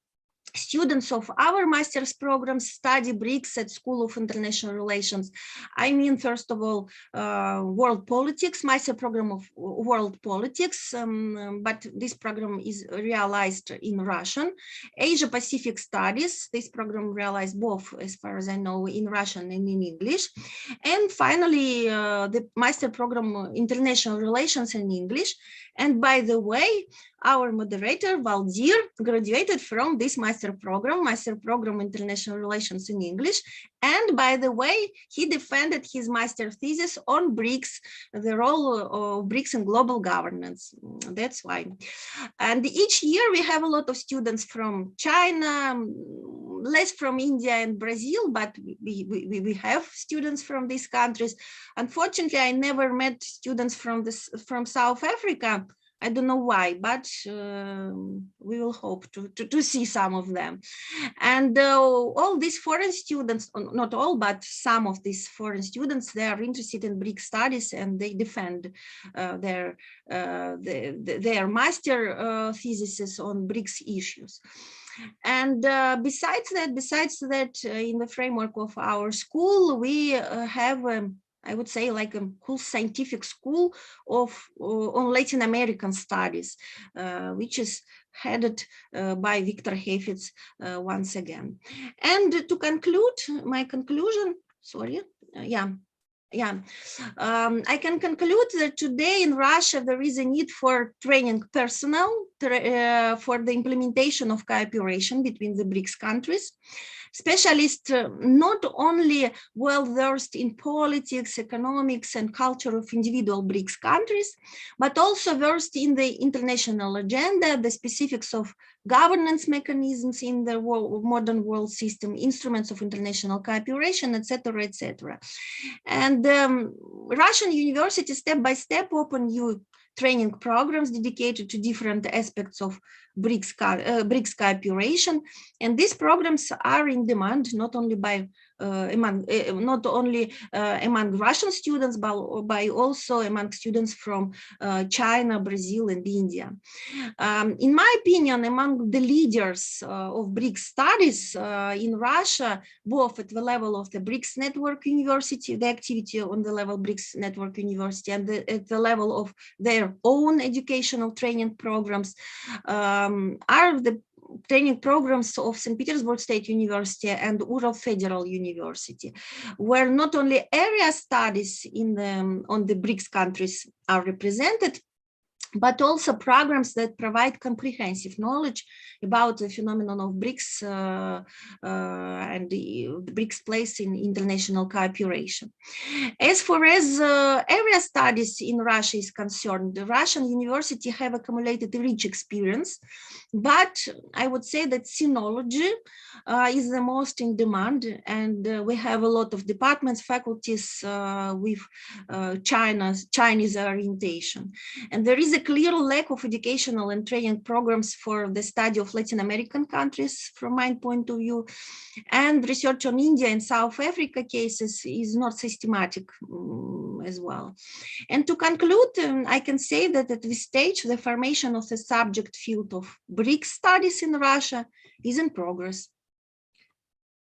students of our master's program study BRICS at School of International Relations. I mean, first of all, world politics, master program of world politics, but this program is realized in Russian. Asia Pacific Studies, this program realized both, as far as I know, in Russian and in English. And finally, the master program International Relations in English. And by the way, our moderator, Valdir, graduated from this Master Program International Relations in English. And by the way, he defended his master thesis on BRICS, the role of BRICS in global governance. That's why. And each year we have a lot of students from China, less from India and Brazil, but we have students from these countries. Unfortunately, I never met students from South Africa. I don't know why, but we will hope to see some of them. And all these foreign students, not all, but some of these foreign students, they are interested in BRICS studies, and they defend their master theses on BRICS issues. And besides that, in the framework of our school, we have I would say like a whole scientific school on Latin American studies, which is headed by Victor Hefitz once again. And to conclude, my conclusion, I can conclude that today in Russia there is a need for training personnel for the implementation of cooperation between the BRICS countries. Specialists not only well-versed in politics, economics, and culture of individual BRICS countries, but also versed in the international agenda, the specifics of governance mechanisms in the modern world system, instruments of international cooperation, etc., etc. And Russian universities step by step open new training programs dedicated to different aspects of BRICS cooperation, and these programs are in demand not only by among Russian students, but by also among students from China, Brazil, and India. In my opinion, among the leaders of BRICS studies in Russia, both at the level of the BRICS Network University, the activity on the level BRICS Network University, and at the level of their own educational training programs, are the training programs of St. Petersburg State University and Ural Federal University, where not only area studies on the BRICS countries are represented, but also programs that provide comprehensive knowledge about the phenomenon of BRICS and the BRICS place in international cooperation. As far as area studies in Russia is concerned, the Russian university have accumulated a rich experience, but I would say that sinology is the most in demand, and we have a lot of departments, faculties with Chinese orientation. And there is a clear lack of educational and training programs for the study of Latin American countries from my point of view, and research on India and South Africa cases is not systematic as well. And to conclude, I can say that at this stage, the formation of the subject field of BRICS studies in Russia is in progress.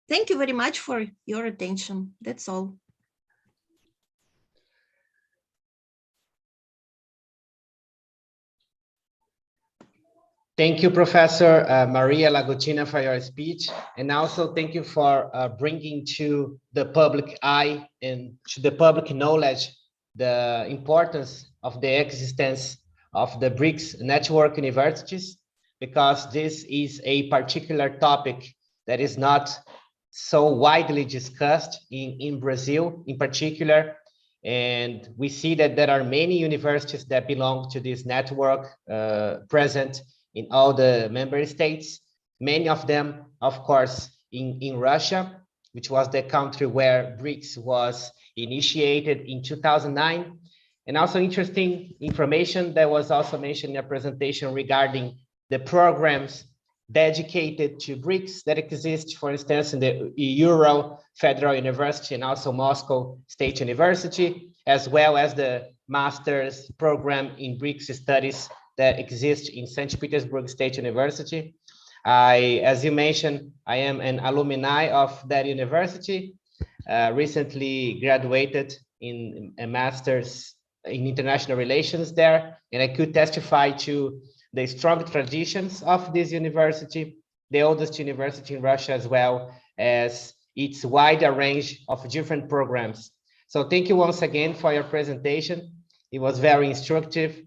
Thank you very much for your attention. That's all. Thank you, Professor Maria Lagutina, for your speech. And also thank you for bringing to the public eye and to the public knowledge the importance of the existence of the BRICS network universities, because this is a particular topic that is not so widely discussed in Brazil in particular. And we see that there are many universities that belong to this network present in all the member states, many of them, of course, in Russia, which was the country where BRICS was initiated in 2009. And also interesting information that was also mentioned in a presentation regarding the programs dedicated to BRICS that exist, for instance, in the Ural Federal University and also Moscow State University, as well as the master's program in BRICS Studies that exists in St. Petersburg State University. As you mentioned, I am an alumni of that university, recently graduated in a master's in international relations there, and I could testify to the strong traditions of this university, the oldest university in Russia, as well as its wider range of different programs. So thank you once again for your presentation. It was very instructive.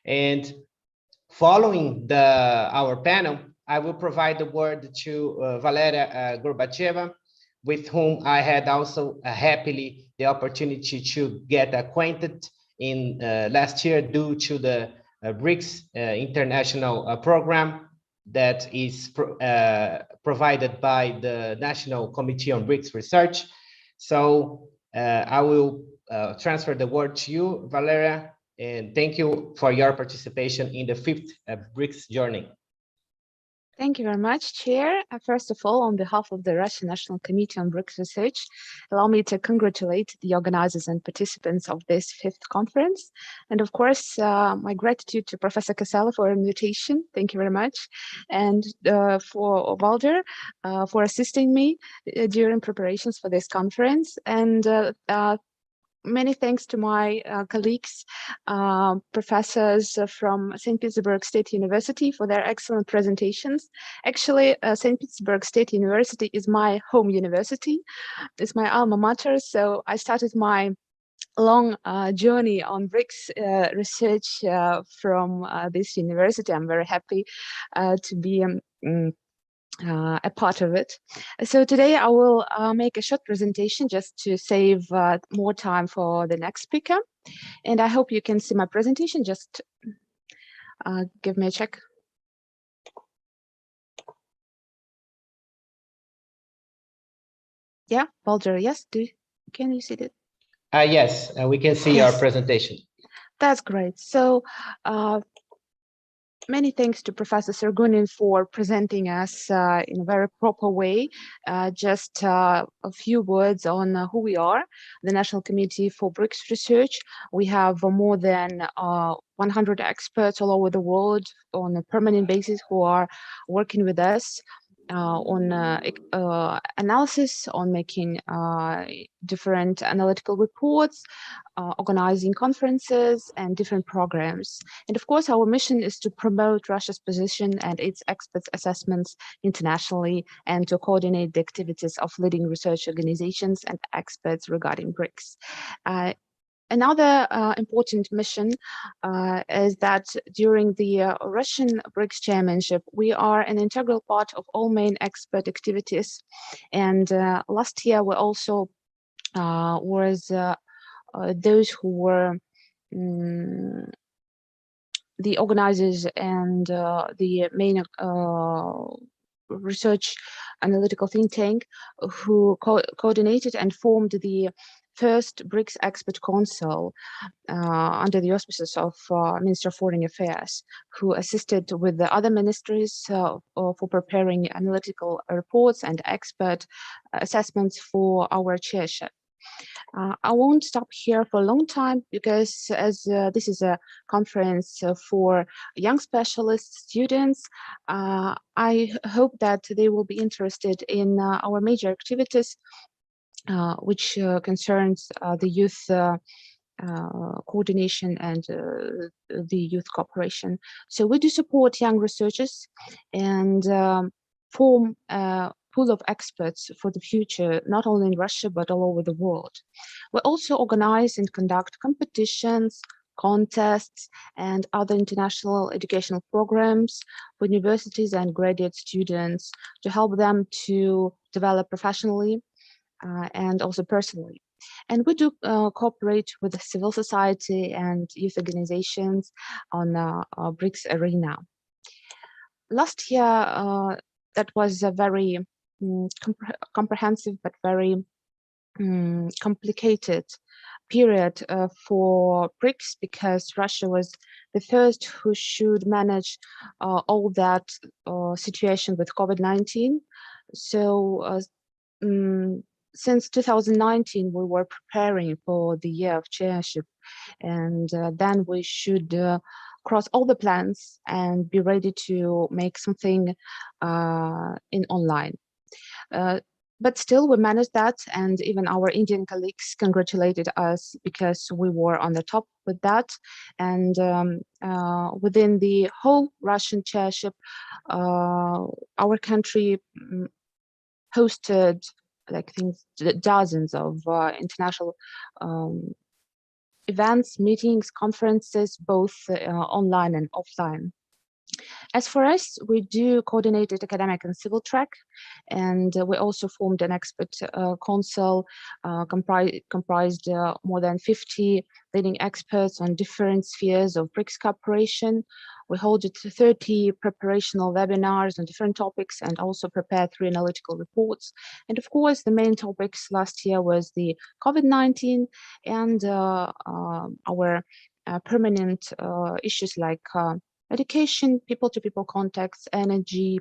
And Following our panel, I will provide the word to Valeria Gorbacheva, with whom I had also happily the opportunity to get acquainted in last year due to the BRICS international program that is provided by the National Committee on BRICS Research. So I will transfer the word to you, Valeria, and thank you for your participation in the 5th BRICS journey. Thank you very much, Chair. First of all, on behalf of the Russian National Committee on BRICS Research, allow me to congratulate the organizers and participants of this 5th conference. And of course, my gratitude to Professor Casella for invitation. Thank you very much. And for Valdir for assisting me during preparations for this conference. And many thanks to my colleagues, professors from St. Petersburg State University for their excellent presentations. Actually, St. Petersburg State University is my home university. It's my alma mater, so I started my long journey on BRICS research from this university. I'm very happy to be a part of it. So today I will make a short presentation just to save more time for the next speaker. And I hope you can see my presentation. Just give me a check. Yeah, Valdir, yes, can you see it? Yes, we can see Yes. our presentation. That's great. So many thanks to Professor Sergunin for presenting us in a very proper way. Just a few words on who we are. The National Committee for BRICS Research. We have more than 100 experts all over the world on a permanent basis who are working with us on analysis, on making different analytical reports, organizing conferences and different programs. And of course, our mission is to promote Russia's position and its experts' assessments internationally and to coordinate the activities of leading research organizations and experts regarding BRICS. Another important mission is that during the Russian BRICS chairmanship, we are an integral part of all main expert activities. And last year, we also was those who were the organizers and the main research analytical think tank who coordinated and formed the first BRICS Expert Council under the auspices of Minister of Foreign Affairs, who assisted with the other ministries for preparing analytical reports and expert assessments for our chairship. I won't stop here for a long time because as this is a conference for young specialist students, I hope that they will be interested in our major activities which concerns the youth coordination and the youth cooperation. So we do support young researchers and form a pool of experts for the future, not only in Russia, but all over the world. We also organize and conduct competitions, contests, and other international educational programs for universities and graduate students to help them to develop professionally and also personally. And we do cooperate with civil society and youth organizations on BRICS arena. Last year, that was a very comprehensive but very complicated period for BRICS because Russia was the first who should manage all that situation with COVID-19. So since 2019, we were preparing for the year of chairship, and then we should cross all the plans and be ready to make something in online. But still, we managed that, and even our Indian colleagues congratulated us because we were on the top with that. And within the whole Russian chairship, our country hosted like dozens of international events, meetings, conferences, both online and offline. As for us, we do coordinated academic and civil track, and we also formed an expert council comprised more than 50 leading experts on different spheres of BRICS cooperation. We hold 30 preparational webinars on different topics and also prepared 3 analytical reports. And of course, the main topics last year was the COVID-19 and our permanent issues like education, people-to-people contacts, energy,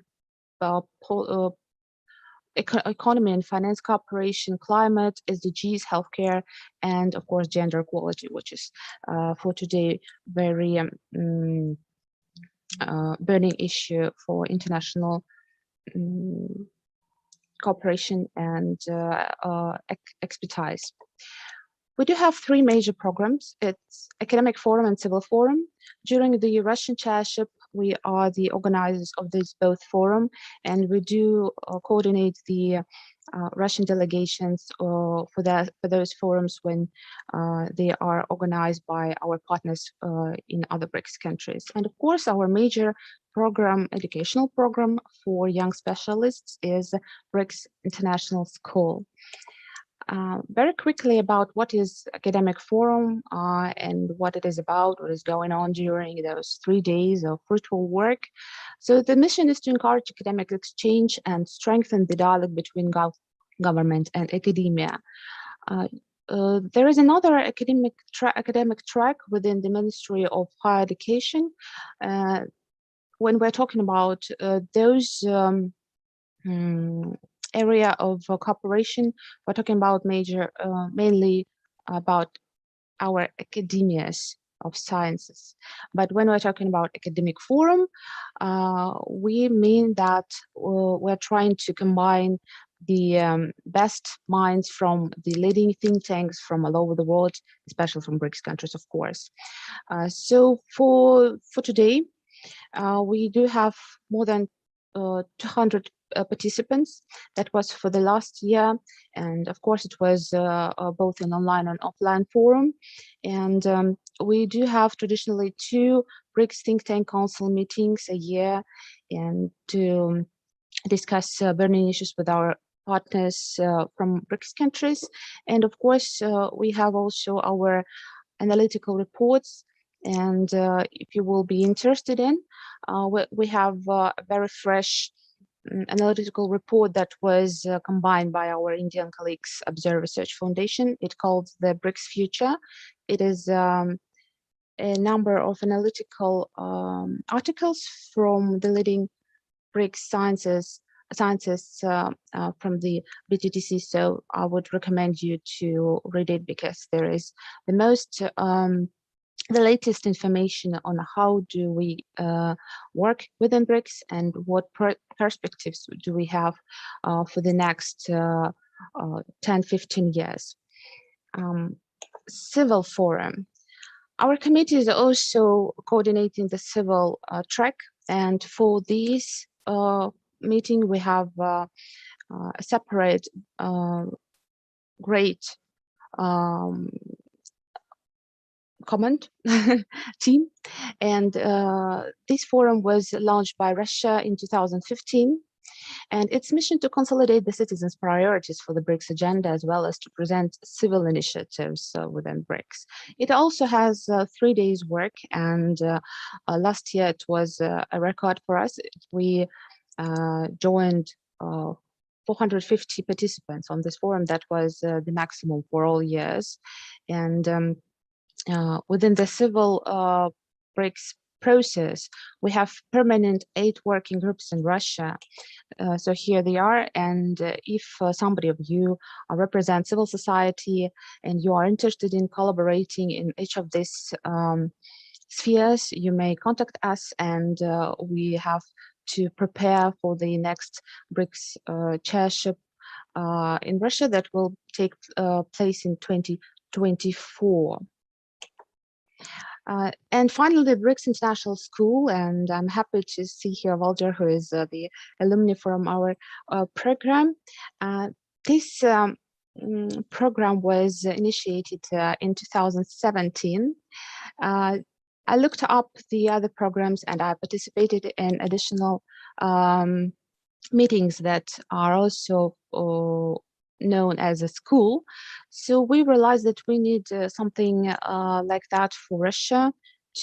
economy and finance cooperation, climate, SDGs, healthcare, and of course, gender equality, which is for today very burning issue for international cooperation and expertise. We do have 3 major programs. It's Academic Forum and Civil Forum. During the Russian chairship, we are the organizers of this both forum, and we do coordinate the Russian delegations for those forums when they are organized by our partners in other BRICS countries. And of course, our major program, educational program for young specialists is BRICS International School. Very quickly about what is Academic Forum and what it is about, what is going on during those 3 days of virtual work. So the mission is to encourage academic exchange and strengthen the dialogue between government and academia. There is another academic track within the Ministry of Higher Education. When we're talking about those area of cooperation, we're talking about mainly about our academias of sciences. But when we're talking about academic forum, we mean that we're trying to combine the best minds from the leading think tanks from all over the world, especially from BRICS countries, of course. So for today, we do have more than 200 participants. That was for the last year, and of course it was both an online and offline forum. And we do have traditionally 2 BRICS think tank council meetings a year, and to discuss burning issues with our partners from BRICS countries. And of course we have also our analytical reports, and if you will be interested in, we have a very fresh analytical report that was combined by our Indian colleagues, Bezerra Research Foundation. It's called the BRICS Future. It is a number of analytical articles from the leading BRICS scientists from the BTTC. So I would recommend you to read it, because there is the latest information on how do we work within BRICS and what perspectives do we have for the next 10-15 years. Civil Forum. Our committee is also coordinating the civil track, and for this meeting we have a separate great comment team, and this forum was launched by Russia in 2015, and its mission to consolidate the citizens' priorities for the BRICS agenda, as well as to present civil initiatives within BRICS. It also has 3 days work, and last year it was a record for us. We joined 450 participants on this forum. That was the maximum for all years, and within the civil BRICS process, we have permanent 8 working groups in Russia. So here they are, and if somebody of you represents civil society and you are interested in collaborating in each of these spheres, you may contact us, and we have to prepare for the next BRICS chairship in Russia that will take place in 2024. And finally, the BRICS International School, and I'm happy to see here Valdir, who is the alumni from our program. This program was initiated in 2017. I looked up the other programs and I participated in additional meetings that are also known as a school. So we realized that we need something like that for Russia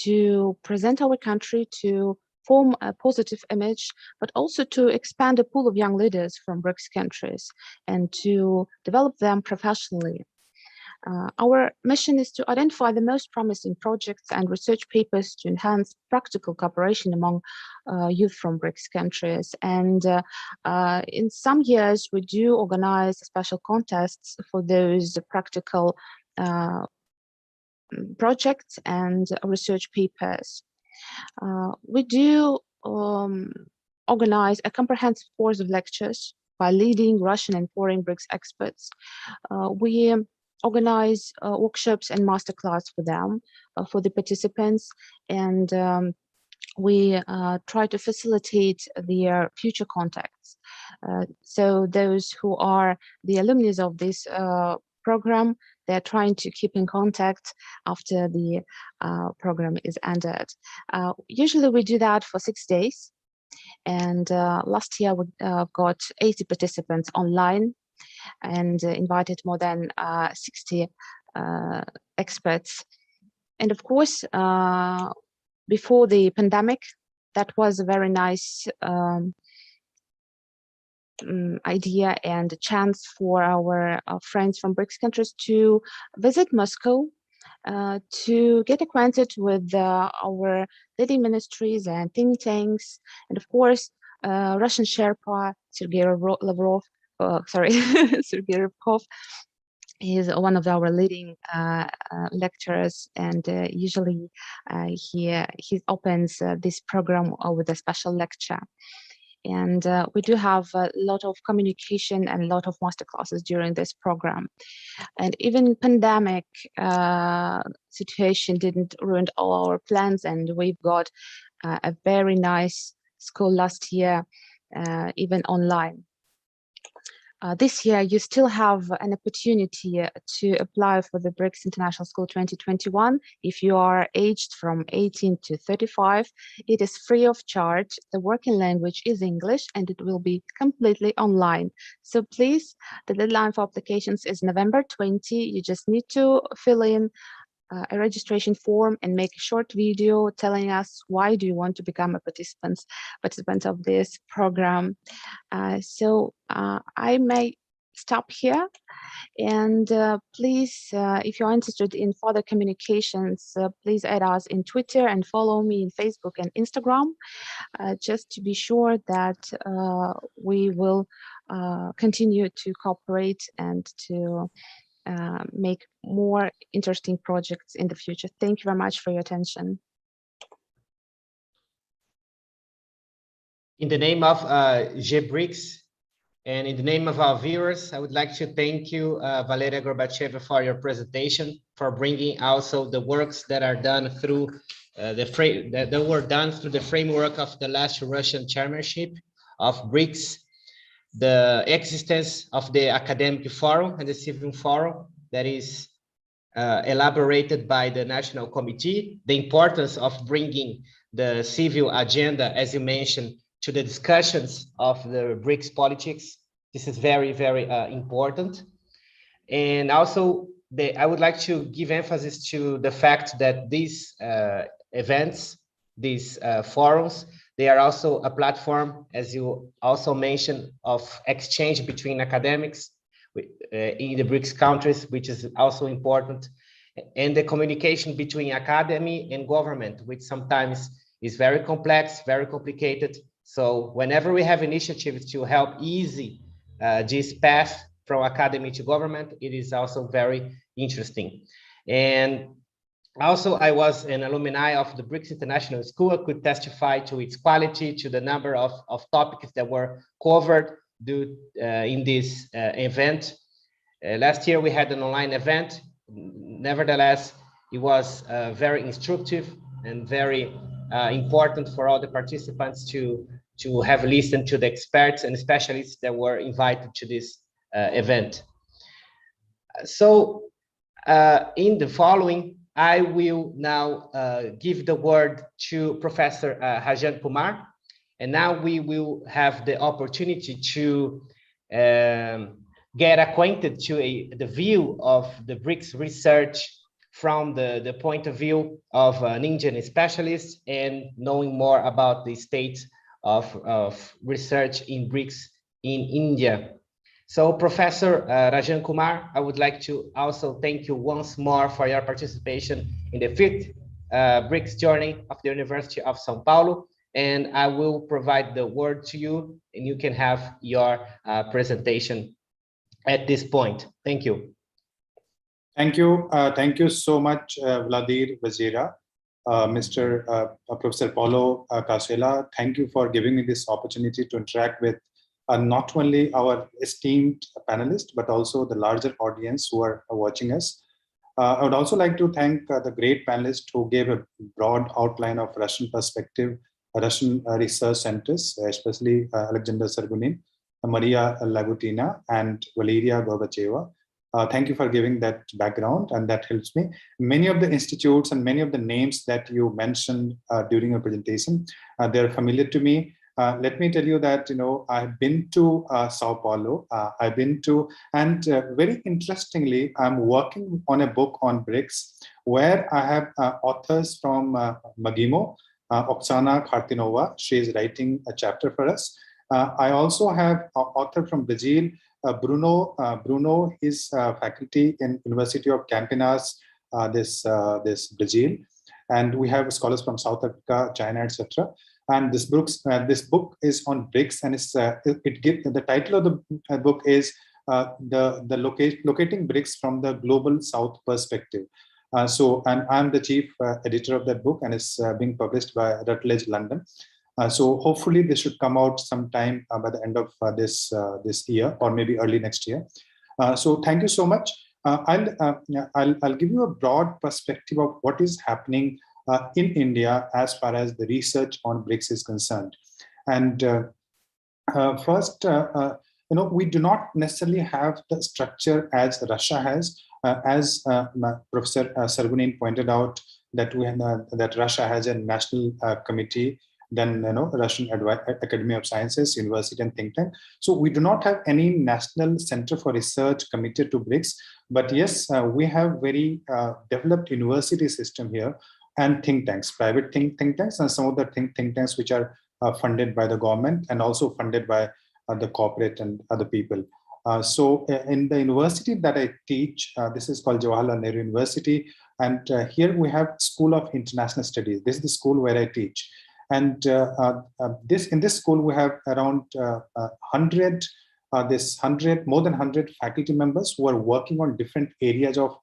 to present our country, to form a positive image, but also to expand a pool of young leaders from BRICS countries and to develop them professionally. Our mission is to identify the most promising projects and research papers to enhance practical cooperation among youth from BRICS countries. And in some years, we do organize special contests for those practical projects and research papers. We do organize a comprehensive course of lectures by leading Russian and foreign BRICS experts. We organize workshops and masterclass for them, for the participants, and we try to facilitate their future contacts. So those who are the alumni of this program, they're trying to keep in contact after the program is ended. Usually we do that for 6 days. And last year we got 80 participants online and invited more than 60 experts. And of course, before the pandemic, that was a very nice idea and a chance for our friends from BRICS countries to visit Moscow, to get acquainted with our leading ministries and think tanks, and of course, Russian Sherpa Sergei Rybkov is one of our leading lecturers, and usually he opens this program with a special lecture. And we do have a lot of communication and a lot of masterclasses during this program. And even pandemic situation didn't ruin all our plans, and we've got a very nice school last year, even online. This year, you still have an opportunity to apply for the BRICS International School 2021. If you are aged from 18 to 35, it is free of charge. The working language is English, and it will be completely online. So please, the deadline for applications is November 20. You just need to fill in a registration form and make a short video telling us why do you want to become a participant of this program. So I may stop here, and please, if you're interested in further communications, please add us in Twitter and follow me in Facebook and Instagram, just to be sure that we will continue to cooperate and to make more interesting projects in the future. Thank you very much for your attention. In the name of BRICS and in the name of our viewers, I would like to thank you, Valeria Gorbacheva, for your presentation, for bringing also the works that are done through that were done through the framework of the last Russian chairmanship of BRICS, the existence of the academic forum and the civil forum that is elaborated by the National Committee, the importance of bringing the civil agenda, as you mentioned, to the discussions of the BRICS politics. This is very, very important. And also, I would like to give emphasis to the fact that these events, these forums, they are also a platform, as you also mentioned, of exchange between academics in the BRICS countries, which is also important, and the communication between academy and government, which sometimes is very complex, very complicated. So whenever we have initiatives to help ease this path from academy to government, it is also very interesting. And also, I was an alumni of the BRICS International School. I could testify to its quality, to the number of topics that were covered in this event. Last year, we had an online event. Nevertheless, it was very instructive and very important for all the participants to have listened to the experts and specialists that were invited to this event. So in the following, I will now give the word to Professor Rajan Kumar, and now we will have the opportunity to get acquainted to the view of the BRICS research from the point of view of an Indian specialist and knowing more about the state of research in BRICS in India. So Professor Rajan Kumar, I would like to also thank you once more for your participation in the 5th BRICS journey of the University of São Paulo. And I will provide the word to you and you can have your presentation at this point. Thank you. Thank you. Thank you so much, Valdir, Bezerra, Professor Paulo Casella. Thank you for giving me this opportunity to interact with not only our esteemed panelists, but also the larger audience who are watching us. I would also like to thank the great panelists who gave a broad outline of Russian perspective, Russian research centers, especially Alexander Sergunin, Maria Lagutina, and Valeria Gorbacheva. Thank you for giving that background, and that helps me. Many of the institutes and many of the names that you mentioned during your presentation, they're familiar to me. Let me tell you that, I've been to Sao Paulo, and very interestingly, I'm working on a book on BRICS where I have authors from Magimo, Oksana Khartinova. She is writing a chapter for us. I also have an author from Brazil, Bruno. Bruno is faculty in University of Campinas, this Brazil, and we have scholars from South Africa, China, etc. And this book is on BRICS, and the title of the book is locating BRICS from the global South perspective. And I'm the chief editor of that book, and it's being published by Routledge, London. So hopefully this should come out sometime by the end of this year, or maybe early next year. So thank you so much. I'll give you a broad perspective of what is happening in India as far as the research on BRICS is concerned. And first, we do not necessarily have the structure as Russia has. As Professor Sergunin pointed out, that Russia has a national committee, then Russian Academy of Sciences, University, and think tank. So we do not have any national center for research committed to BRICS, but yes, we have very developed university system here, and think tanks, private think tanks, and some of the think tanks which are funded by the government and also funded by the corporate and other people. So in the university that I teach, this is called Jawaharlal Nehru University, and here we have School of International Studies. This is the school where I teach. And in this school, we have around 100 more than 100 faculty members who are working on different areas of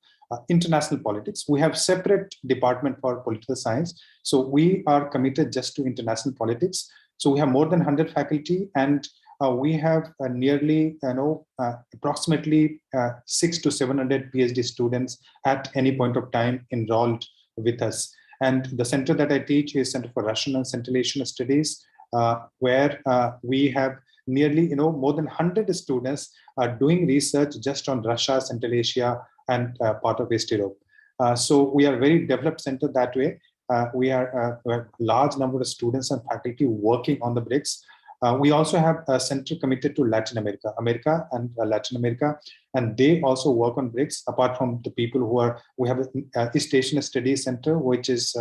international politics. We have separate department for political science. So we are committed just to international politics. So we have more than 100 faculty, and we have nearly, approximately 600 to 700 PhD students at any point of time enrolled with us. And the center that I teach is Center for Russian and Central Asian Studies, where we have nearly, more than 100 students doing research just on Russia, Central Asia, and part of East Europe. So we are a very developed center that way. We have a large number of students and faculty working on the BRICS. We also have a center committed to Latin America, Latin America, and they also work on BRICS. Apart from the people we have an East Asian Studies Center, which is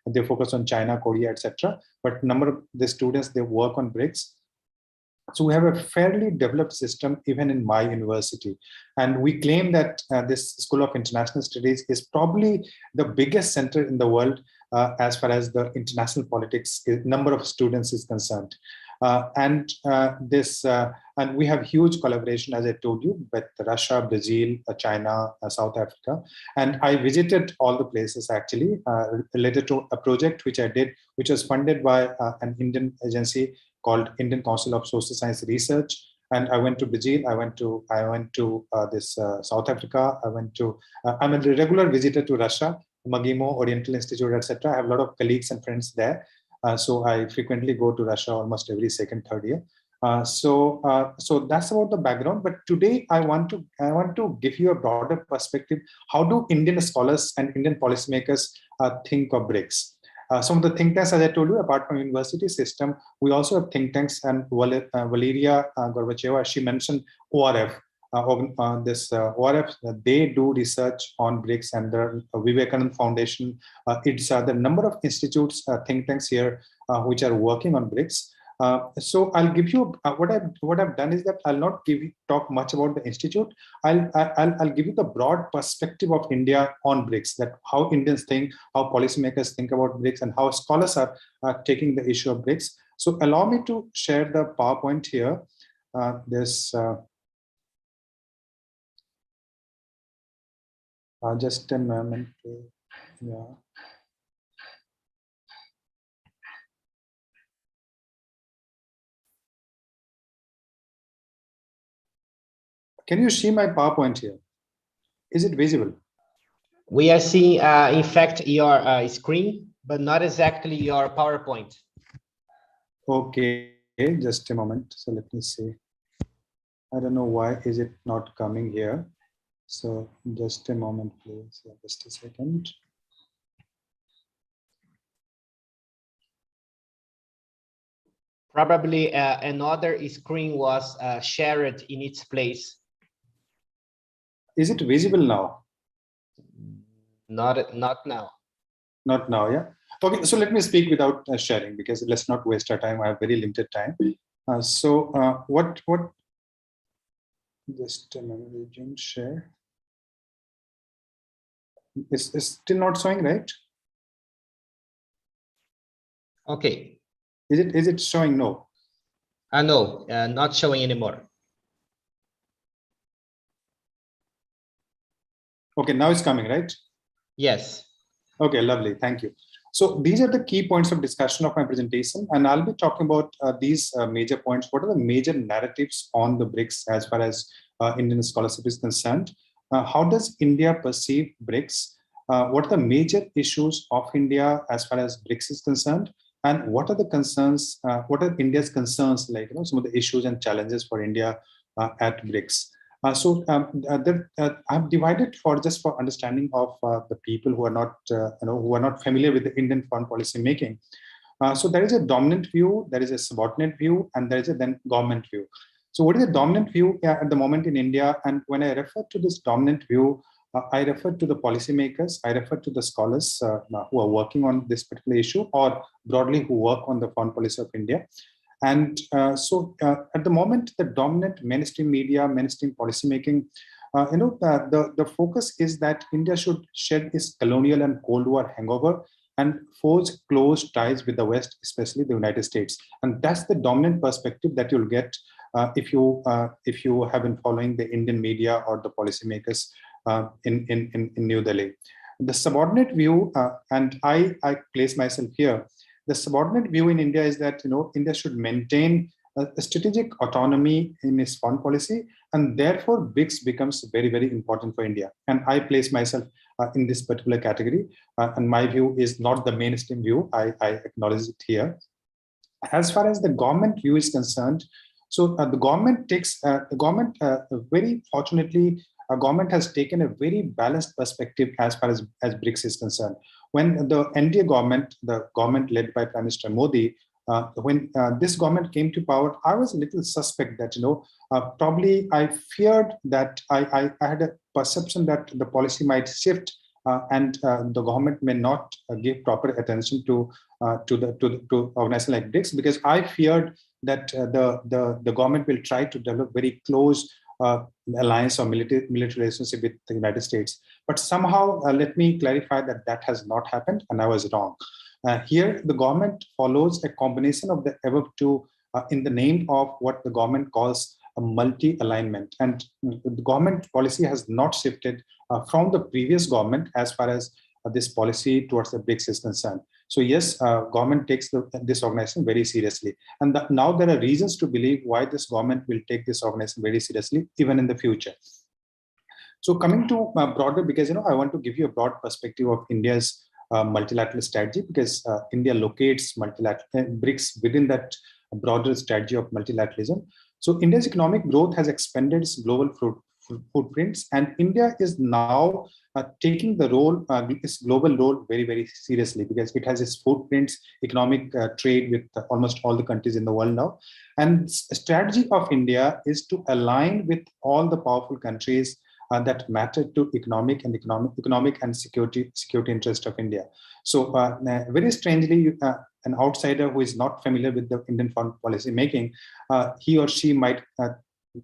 they focus on China, Korea, etc. But number of the students, they work on BRICS. So we have a fairly developed system even in my university. And we claim that this School of International Studies is probably the biggest center in the world as far as the international politics number of students is concerned. And we have huge collaboration, as I told you, with Russia, Brazil, China, South Africa. And I visited all the places actually related to a project which I did, which was funded by an Indian agency called Indian Council of Social Science Research. And I went to Brazil. I went to South Africa. I'm a regular visitor to Russia, Magimo, Oriental Institute, etc. I have a lot of colleagues and friends there. So I frequently go to Russia almost every second, third year. So that's about the background. But today I want to give you a broader perspective. How do Indian scholars and Indian policymakers think of BRICS? Some of the think tanks, as I told you, apart from university system, we also have think tanks, and Valeria Gorbacheva, she mentioned ORF. ORF, they do research on BRICS, and the Vivekananda Foundation. It's the number of institutes, think tanks here, which are working on BRICS. So I'll give you what I've done is that I'll not talk much about the institute. I'll give you the broad perspective of India on BRICS, that how Indians think, how policymakers think about BRICS, and how scholars are taking the issue of BRICS. So allow me to share the PowerPoint here. Just a moment. Yeah. Can you see my PowerPoint here? Is it visible? We are seeing, in fact, your screen, but not exactly your PowerPoint. Okay, just a moment. So let me see. I don't know why is it not coming here. So just a moment, please. Just a second. Probably another screen was shared in its place. Is it visible now? Not now. Not now, yeah. Okay, so let me speak without sharing, because let's not waste our time. I have very limited time. What? Just a moment, region share. It's still not showing, right? Okay. Is it showing? No. No, not showing anymore. Okay, now it's coming, right? Yes. Okay, lovely. Thank you. So these are the key points of discussion of my presentation, and I'll be talking about these major points. What are the major narratives on the BRICS as far as Indian scholarship is concerned? How does India perceive BRICS? What are the major issues of India as far as BRICS is concerned? And what are the concerns? What are India's concerns, like some of the issues and challenges for India at BRICS? I've divided for understanding of the people who are not familiar with the Indian foreign policy making. So there is a dominant view, there is a subordinate view, and there is a then government view. So what is the dominant view at the moment in India? And when I refer to this dominant view, I refer to the policymakers, I refer to the scholars who are working on this particular issue, or broadly who work on the foreign policy of India. And at the moment, the dominant mainstream media, mainstream policymaking, the focus is that India should shed its colonial and Cold War hangover and forge close ties with the West, especially the United States. And that's the dominant perspective that you'll get if you have been following the Indian media or the policymakers in New Delhi. The subordinate view, and I place myself here. The subordinate view in India is that India should maintain a strategic autonomy in its foreign policy, and therefore BRICS becomes very, very important for India. And I place myself in this particular category, and my view is not the mainstream view. I acknowledge it here. As far as the government view is concerned, so the government takes very fortunately. Government has taken a very balanced perspective as far as BRICS is concerned. When the NDA government, the government led by Prime Minister Modi, when this government came to power, I was a little suspect that, probably I feared that I had a perception that the policy might shift and the government may not give proper attention to organizations like BRICS, because I feared that the government will try to develop very close alliance or military relationship with the United States. But somehow, let me clarify that has not happened, and I was wrong. Here, the government follows a combination of the above two in the name of what the government calls a multi-alignment. And the government policy has not shifted from the previous government as far as this policy towards the BRICS is concerned. So yes, government takes this organization very seriously. And now there are reasons to believe why this government will take this organization very seriously, even in the future. So coming to broader, because I want to give you a broad perspective of India's multilateral strategy, because India locates multilateral BRICS within that broader strategy of multilateralism. So India's economic growth has expanded its global footprints, and India is now taking the role, its global role very, very seriously, because it has its footprints, economic trade with almost all the countries in the world now. And strategy of India is to align with all the powerful countries that matter to economic and security interest of India. So very strangely, an outsider who is not familiar with the Indian foreign policy making, he or she might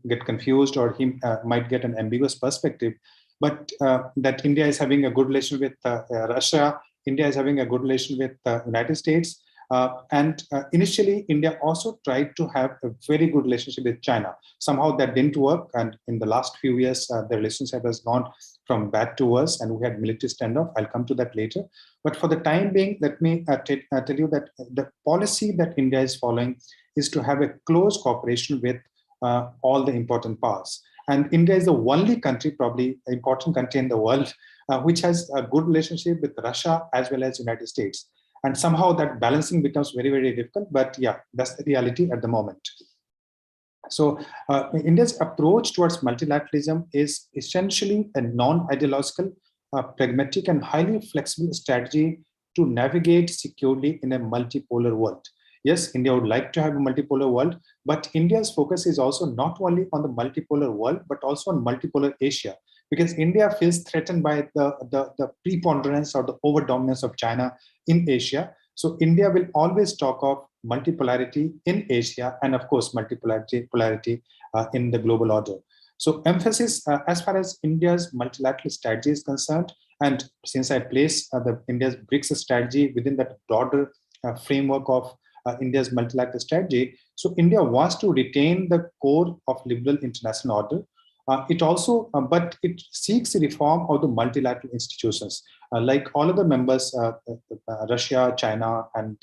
get confused, or he might get an ambiguous perspective. But that India is having a good relation with Russia, India is having a good relation with the United States. And initially, India also tried to have a very good relationship with China. Somehow that didn't work. And in the last few years, the relationship has gone from bad to worse, and we had military standoff. I'll come to that later. But for the time being, let me tell you that the policy that India is following is to have a close cooperation with all the important powers. And India is the only country, probably important country in the world, which has a good relationship with Russia as well as United States. And somehow that balancing becomes very, very difficult. But yeah, that's the reality at the moment. So India's approach towards multilateralism is essentially a non-ideological, pragmatic, and highly flexible strategy to navigate securely in a multipolar world. Yes, India would like to have a multipolar world, but India's focus is also not only on the multipolar world, but also on multipolar Asia, because India feels threatened by the preponderance or the over-dominance of China in Asia. So India will always talk of multipolarity in Asia, and of course, multipolarity in the global order. So emphasis as far as India's multilateral strategy is concerned, and since I place India's BRICS strategy within that broader framework of India's multilateral strategy, so India wants to retain the core of liberal international order. It also, but it seeks reform of the multilateral institutions, like all other members, Russia, China, and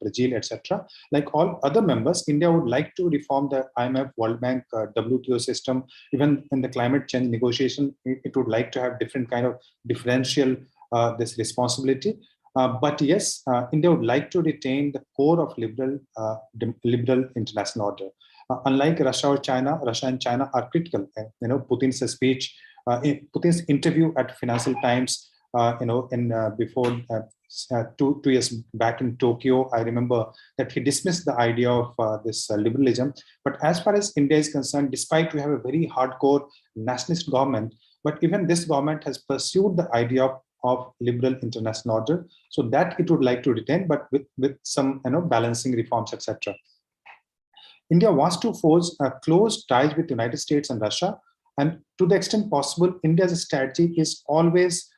Brazil, etc. Like all other members, India would like to reform the IMF, World Bank, WTO system. Even in the climate change negotiation, it would like to have different kind of differential this responsibility. But yes, India would like to retain the core of liberal international order. Unlike Russia or China, Russia and China are critical. Putin's speech, Putin's interview at Financial Times, before 2 years back in Tokyo, I remember that he dismissed the idea of this liberalism. But as far as India is concerned, despite we have a very hardcore nationalist government, but even this government has pursued the idea of liberal international order, so that it would like to retain, but with some balancing reforms, etc. India wants to forge close ties with the United States and Russia, and to the extent possible, India's strategy is always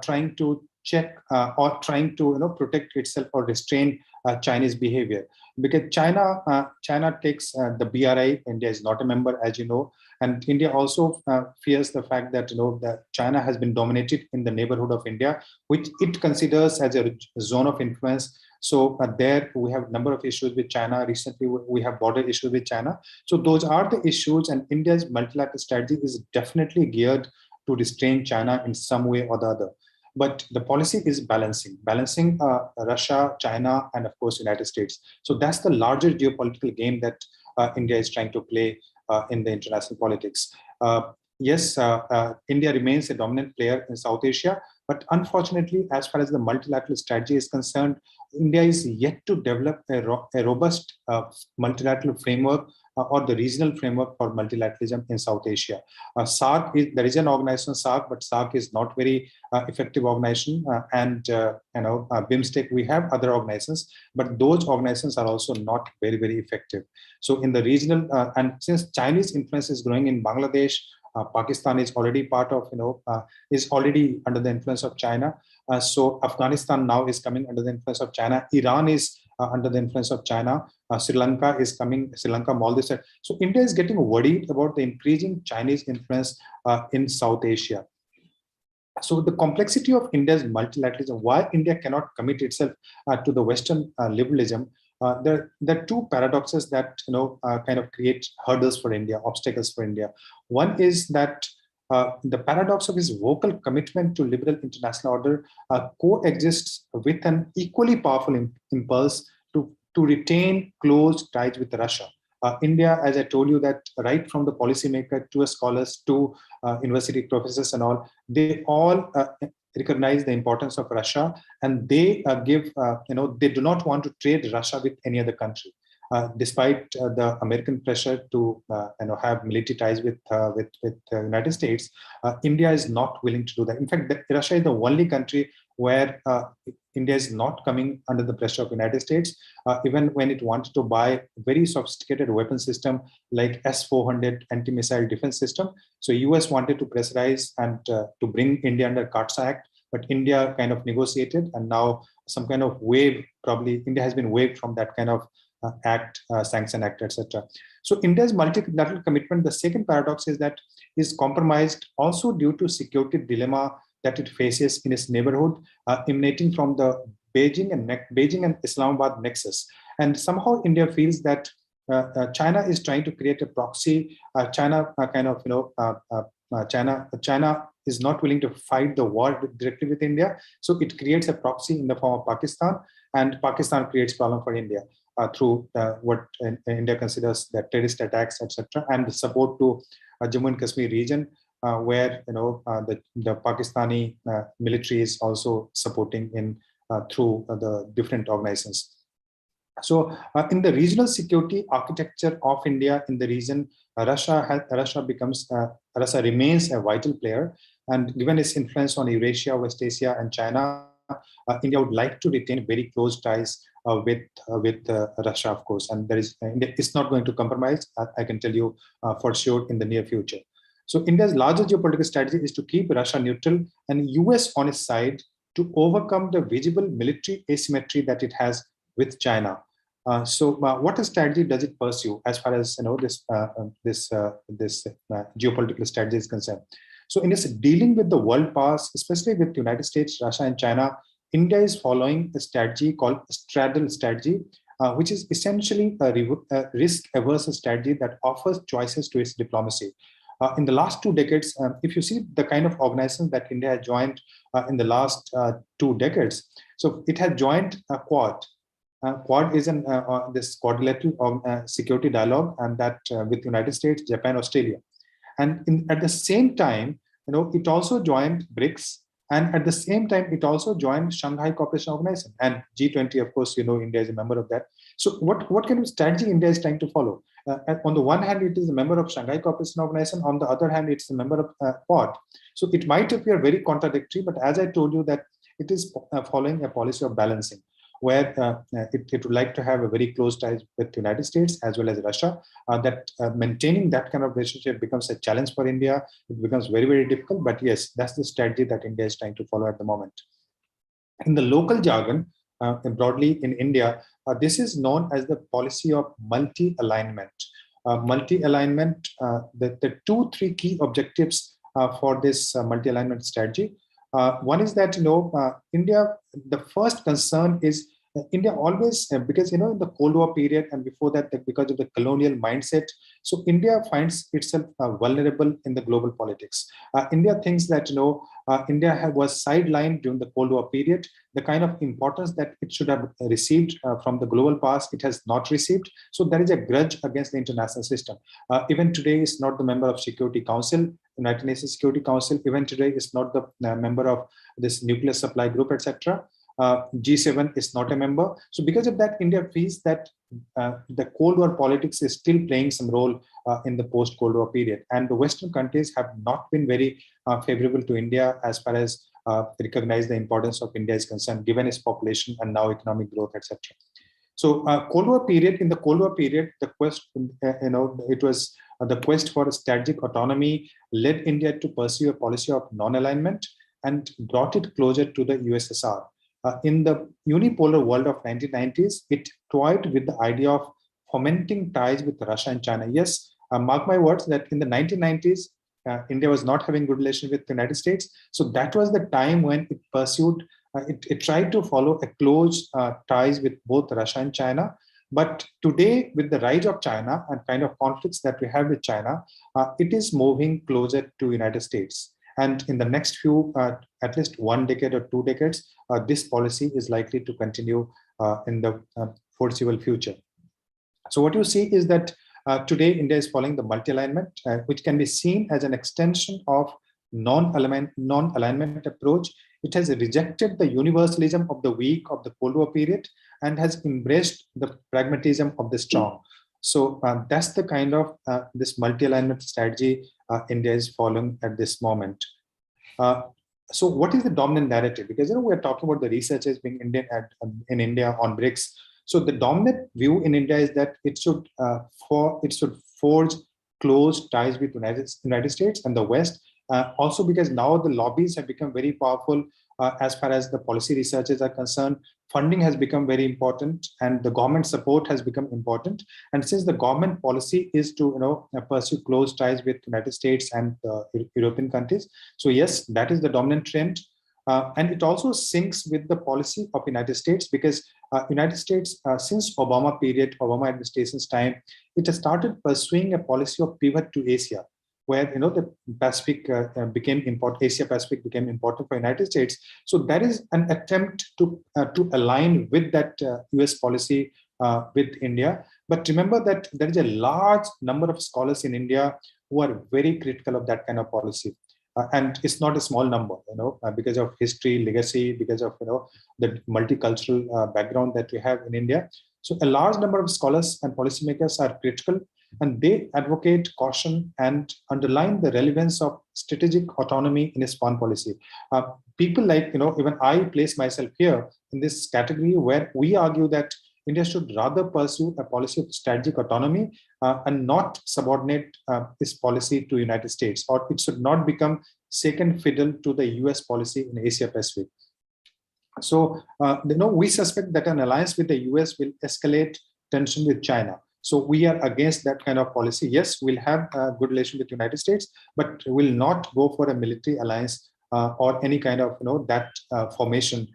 trying to check or trying to protect itself or restrain Chinese behavior, because China takes the BRI. India is not a member, as you know, and India also fears the fact that that China has been dominated in the neighborhood of India, which it considers as a zone of influence. So there we have a number of issues with China. Recently, we have border issues with China. So those are the issues, and India's multilateral strategy is definitely geared to restrain China in some way or the other. But the policy is balancing Russia, China, and of course, United States. So that's the larger geopolitical game that India is trying to play in the international politics. Yes, India remains a dominant player in South Asia, but unfortunately, as far as the multilateral strategy is concerned, India is yet to develop a robust multilateral framework or the regional framework for multilateralism in South Asia. SAARC there is an organization, SAARC, but SAARC is not very effective organization. And BIMSTEC, we have other organizations, but those organizations are also not very, very effective. So in the regional, and since Chinese influence is growing in Bangladesh, Pakistan is already part of, is already under the influence of China. So Afghanistan now is coming under the influence of China. Iran is under the influence of China. Sri Lanka is coming, Sri Lanka, Maldives. So India is getting worried about the increasing Chinese influence in South Asia. So the complexity of India's multilateralism, why India cannot commit itself to the Western liberalism, there are two paradoxes that kind of create hurdles for India, obstacles for India. One is that the paradox of his vocal commitment to liberal international order coexists with an equally powerful impulse to to retain close ties with Russia. India, as I told you, that right from the policymaker to scholars to university professors and all, they all recognize the importance of Russia, and they give, they do not want to trade Russia with any other country. Despite the American pressure to have military ties with United States, India is not willing to do that. In fact, Russia is the only country where India is not coming under the pressure of United States, even when it wanted to buy very sophisticated weapon system like S-400 anti-missile defense system. So US wanted to pressurize and to bring India under CAATSA Act, but India kind of negotiated, and now some kind of wave, probably India has been waived from that kind of act, sanction act, etc. So India's multilateral commitment, the second paradox is that is compromised also due to security dilemma that it faces in its neighborhood, emanating from the Beijing and Islamabad nexus. And somehow India feels that China is trying to create a proxy. China is not willing to fight the war directly with India, so it creates a proxy in the form of Pakistan, and Pakistan creates problem for India through what India considers the terrorist attacks, etc., and the support to Jammu and Kashmir region, where the Pakistani military is also supporting in through the different organizations. So in the regional security architecture of India in the region, Russia remains a vital player, and given its influence on Eurasia, West Asia, and China, India would like to retain very close ties with Russia, of course, and it's not going to compromise. I can tell you for sure in the near future. So India's larger geopolitical strategy is to keep Russia neutral and US on its side to overcome the visible military asymmetry that it has with China. What strategy does it pursue as far as this geopolitical strategy is concerned? So in its dealing with the world powers, especially with the United States, Russia, and China, India is following a strategy called straddle strategy, which is essentially a risk-averse strategy that offers choices to its diplomacy. In the last 2 decades, if you see the kind of organizations that India has joined in the last 2 decades, so it has joined a Quad. Quad is this quadrilateral security dialogue, and that with the United States, Japan, Australia. And at the same time, it also joined BRICS, and at the same time, it also joined Shanghai Cooperation Organization and G20. Of course, India is a member of that. So what kind of strategy India is trying to follow? On the one hand, it is a member of Shanghai Cooperation Organization. On the other hand, it's a member of Quad. So it might appear very contradictory, but as I told you, that it is following a policy of balancing, where it would like to have a very close ties with the United States as well as Russia. That maintaining that kind of relationship becomes a challenge for India. It becomes very, very difficult. But yes, that's the strategy that India is trying to follow at the moment. In the local jargon, broadly in India, this is known as the policy of multi-alignment. Multi-alignment, the 2-3 key objectives for this multi-alignment strategy. One is that India, the first concern is India always, because in the Cold War period and before that, because of the colonial mindset, so India finds itself vulnerable in the global politics. India thinks that India was sidelined during the Cold War period. The kind of importance that it should have received from the global past, it has not received. So there is a grudge against the international system. Even today, it's not the member of Security Council, United Nations Security Council. Even today, it's not the member of this nuclear supply group, etc. G7 is not a member. So because of that, India feels that the Cold War politics is still playing some role in the post-Cold War period. And the Western countries have not been very favorable to India as far as recognize the importance of India is concerned, given its population and now economic growth, etc. So Cold War period, in the Cold War period, the quest, it was the quest for strategic autonomy led India to pursue a policy of non-alignment and brought it closer to the USSR. In the unipolar world of 1990s, it toyed with the idea of fomenting ties with Russia and China. Yes, mark my words that in the 1990s, India was not having good relations with the United States. So that was the time when it pursued, it tried to follow a close ties with both Russia and China. But today, with the rise of China and kind of conflicts that we have with China, it is moving closer to United States. And in the next few, at least 1 decade or 2 decades, this policy is likely to continue in the foreseeable future. So what you see is that today India is following the multi-alignment, which can be seen as an extension of non-alignment approach. It has rejected the universalism of the weak of the Cold War period and has embraced the pragmatism of the strong. So that's the kind of this multi-alignment strategy India is following at this moment. So what is the dominant narrative? Because we're talking about the researchers being Indian in India on BRICS. So the dominant view in India is that it should forge close ties with United States and the West. Also because now the lobbies have become very powerful as far as the policy researchers are concerned. Funding has become very important, and the government support has become important. And since the government policy is to pursue close ties with United States and European countries, so yes, that is the dominant trend. And it also syncs with the policy of United States, because United States, since Obama administration's time, it has started pursuing a policy of pivot to Asia, where the Pacific became important, Asia Pacific became important for United States. So that is an attempt to align with that US policy with India. But remember that there is a large number of scholars in India who are very critical of that kind of policy. And it's not a small number, because of history, legacy, because of the multicultural background that we have in India. So a large number of scholars and policymakers are critical, and they advocate caution and underline the relevance of strategic autonomy in its foreign policy. People like, even I place myself here in this category, where we argue that India should rather pursue a policy of strategic autonomy and not subordinate this policy to United States, or it should not become second fiddle to the US policy in Asia Pacific. So, we suspect that an alliance with the US will escalate tension with China. So we are against that kind of policy. Yes, we'll have a good relation with the United States, but will not go for a military alliance or any kind of that formation,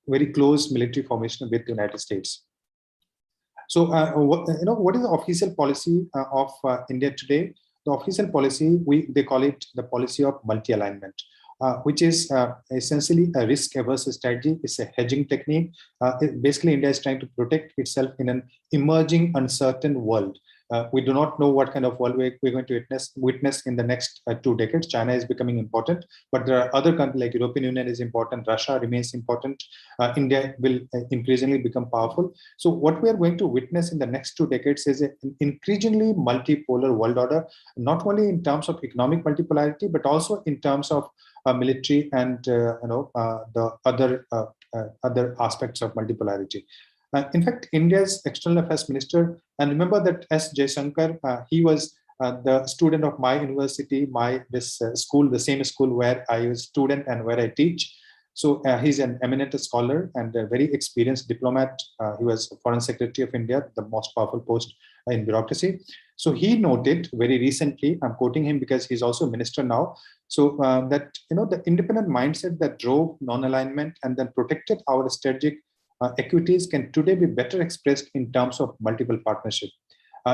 very close military formation with the United States. So what is the official policy of India today? The official policy, they call it the policy of multi-alignment, which is essentially a risk-averse strategy. It's a hedging technique. Basically, India is trying to protect itself in an emerging, uncertain world. We do not know what kind of world we're going to witness in the next 2 decades. China is becoming important, but there are other countries like European Union is important. Russia remains important. India will increasingly become powerful. So what we are going to witness in the next 2 decades is an increasingly multipolar world order, not only in terms of economic multipolarity, but also in terms of military and the other aspects of multipolarity. In fact, India's External Affairs Minister, and remember that S. Jaishankar, he was the student of my university, school, the same school where I was a student and where I teach. So he's an eminent scholar and a very experienced diplomat. He was Foreign Secretary of India, the most powerful post in bureaucracy. So he noted very recently, I'm quoting him because he's also a minister now, so that the independent mindset that drove non-alignment and then protected our strategic equities can today be better expressed in terms of multiple partnership.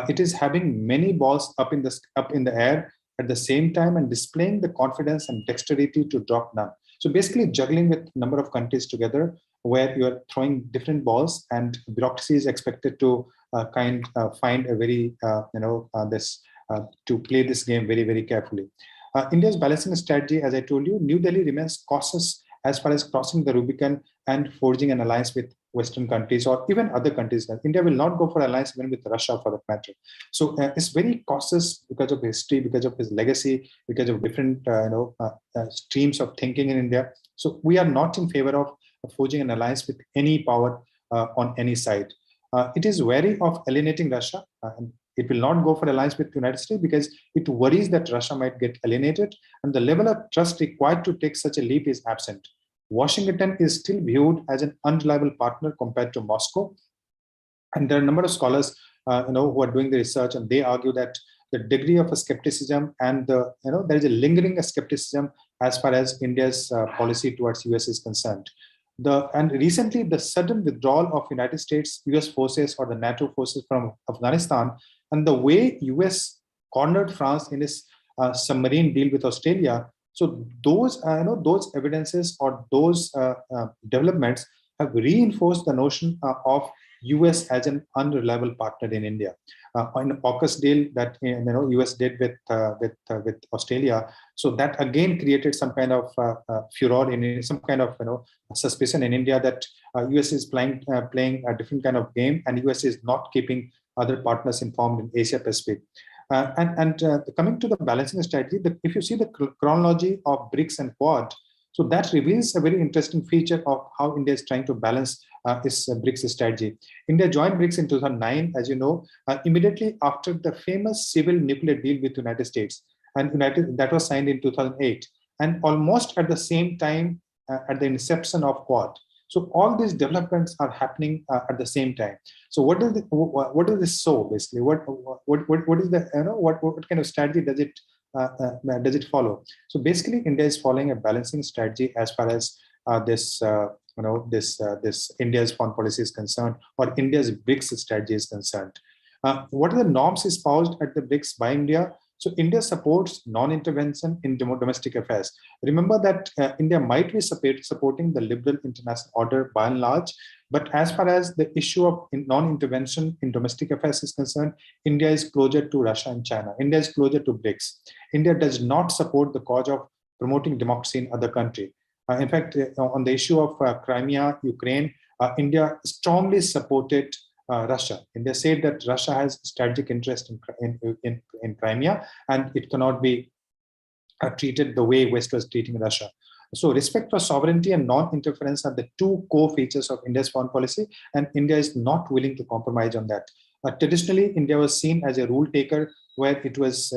It is having many balls up in the air at the same time and displaying the confidence and dexterity to drop none. So basically juggling with a number of countries together where you are throwing different balls, and bureaucracy is expected to find a very, to play this game very, very carefully. India's balancing strategy, as I told you, New Delhi remains cautious as far as crossing the Rubicon and forging an alliance with Western countries or even other countries. India will not go for alliance even with Russia for that matter. So it's very cautious because of history, because of his legacy, because of different streams of thinking in India. So we are not in favor of forging an alliance with any power on any side. It is wary of alienating Russia. It will not go for alliance with the United States because it worries that Russia might get alienated, and the level of trust required to take such a leap is absent. Washington is still viewed as an unreliable partner compared to Moscow. And there are a number of scholars who are doing the research, and they argue that the degree of skepticism and there is a lingering skepticism as far as India's policy towards US is concerned. And recently, the sudden withdrawal of United States, US forces or the NATO forces from Afghanistan, and the way US cornered France in its submarine deal with Australia. So those evidences or those developments have reinforced the notion of US as an unreliable partner in India. On the AUKUS deal that US did with Australia, so that again created some kind of furor in some kind of suspicion in India that US is playing a different kind of game, and US is not keeping other partners informed in Asia Pacific. Coming to the balancing strategy, if you see the chronology of BRICS and Quad, so that reveals a very interesting feature of how India is trying to balance its BRICS strategy. India joined BRICS in 2009, as you know, immediately after the famous civil nuclear deal with United States, and that was signed in 2008, and almost at the same time at the inception of Quad. So all these developments are happening at the same time. So what does this show basically? What is the what kind of strategy does it follow? So basically, India is following a balancing strategy as far as this India's foreign policy is concerned, or India's BRICS strategy is concerned. What are the norms espoused at the BRICS by India? So India supports non-intervention in domestic affairs. Remember that India might be supporting the liberal international order by and large, but as far as the issue of non-intervention in domestic affairs is concerned, India is closer to Russia and China. India is closer to BRICS. India does not support the cause of promoting democracy in other countries. In fact, on the issue of Crimea, Ukraine, India strongly supported Russia. India said that Russia has strategic interest in Crimea, and it cannot be treated the way West was treating Russia. So respect for sovereignty and non-interference are the two core features of India's foreign policy, and India is not willing to compromise on that. Traditionally, India was seen as a rule taker, where it was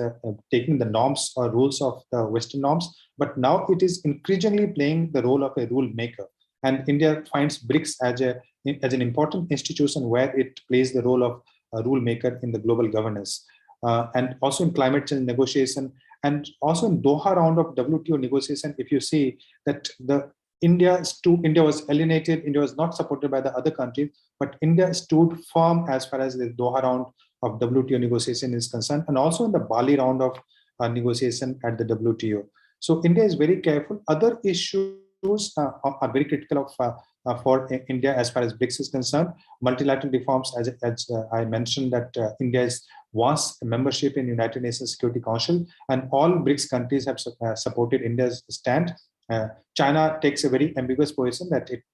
taking the norms or rules of the Western norms, but now it is increasingly playing the role of a rule maker. And India finds BRICS as an important institution where it plays the role of a rule maker in the global governance. And also in climate change negotiation, and also in Doha round of WTO negotiation, if you see that India was alienated, India was not supported by the other countries, but India stood firm as far as the Doha round of WTO negotiation is concerned, and also in the Bali round of negotiation at the WTO. So India is very careful. Other issues are very critical for India as far as BRICS is concerned. Multilateral reforms, as I mentioned, that India's vast membership in United Nations Security Council, and all BRICS countries have supported India's stand. China takes a very ambiguous position that it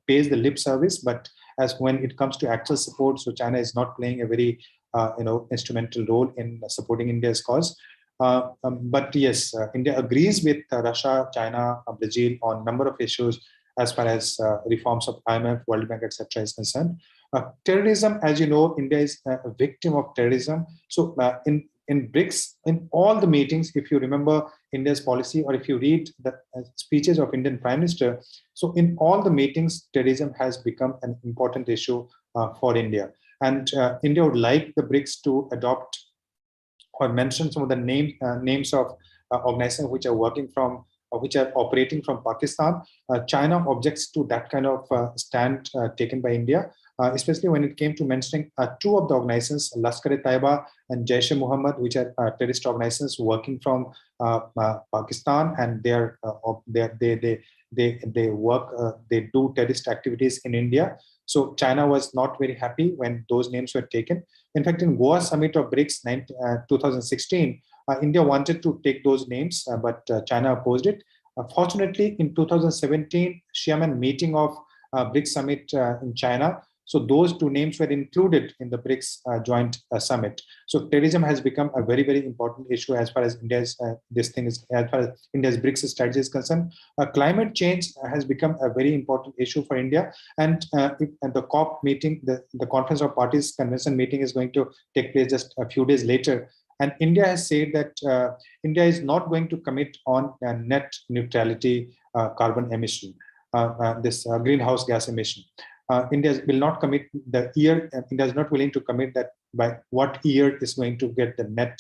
pays the lip service, but as when it comes to actual support, so China is not playing a very instrumental role in supporting India's cause. But yes, India agrees with Russia, China, Brazil on a number of issues as far as reforms of IMF, World Bank, etc. is concerned. Terrorism, as you know, India is a victim of terrorism. So in BRICS, in all the meetings, if you remember India's policy, or if you read the speeches of Indian Prime Minister, so in all the meetings, terrorism has become an important issue for India. And India would like the BRICS to adopt or mention some of the names of organizations which are working from, which are operating from Pakistan. China objects to that kind of stand taken by India, especially when it came to mentioning two of the organizations, Lashkar-e-Taiba and Jaish-e-Mohammed, which are terrorist organizations working from Pakistan, and they do terrorist activities in India. So China was not very happy when those names were taken. In fact, in Goa summit of BRICS 2016, India wanted to take those names, but China opposed it. Fortunately, in 2017, Xiamen meeting of BRICS summit in China, so those two names were included in the BRICS joint summit. So terrorism has become a very, very important issue as far as India's as far as India's BRICS strategy is concerned. Climate change has become a very important issue for India, and the COP meeting, the Conference of Parties Convention meeting, is going to take place just a few days later. And India has said that India is not going to commit on net neutrality carbon emission, this greenhouse gas emission. India will not commit the year. India is not willing to commit that by what year is going to get the net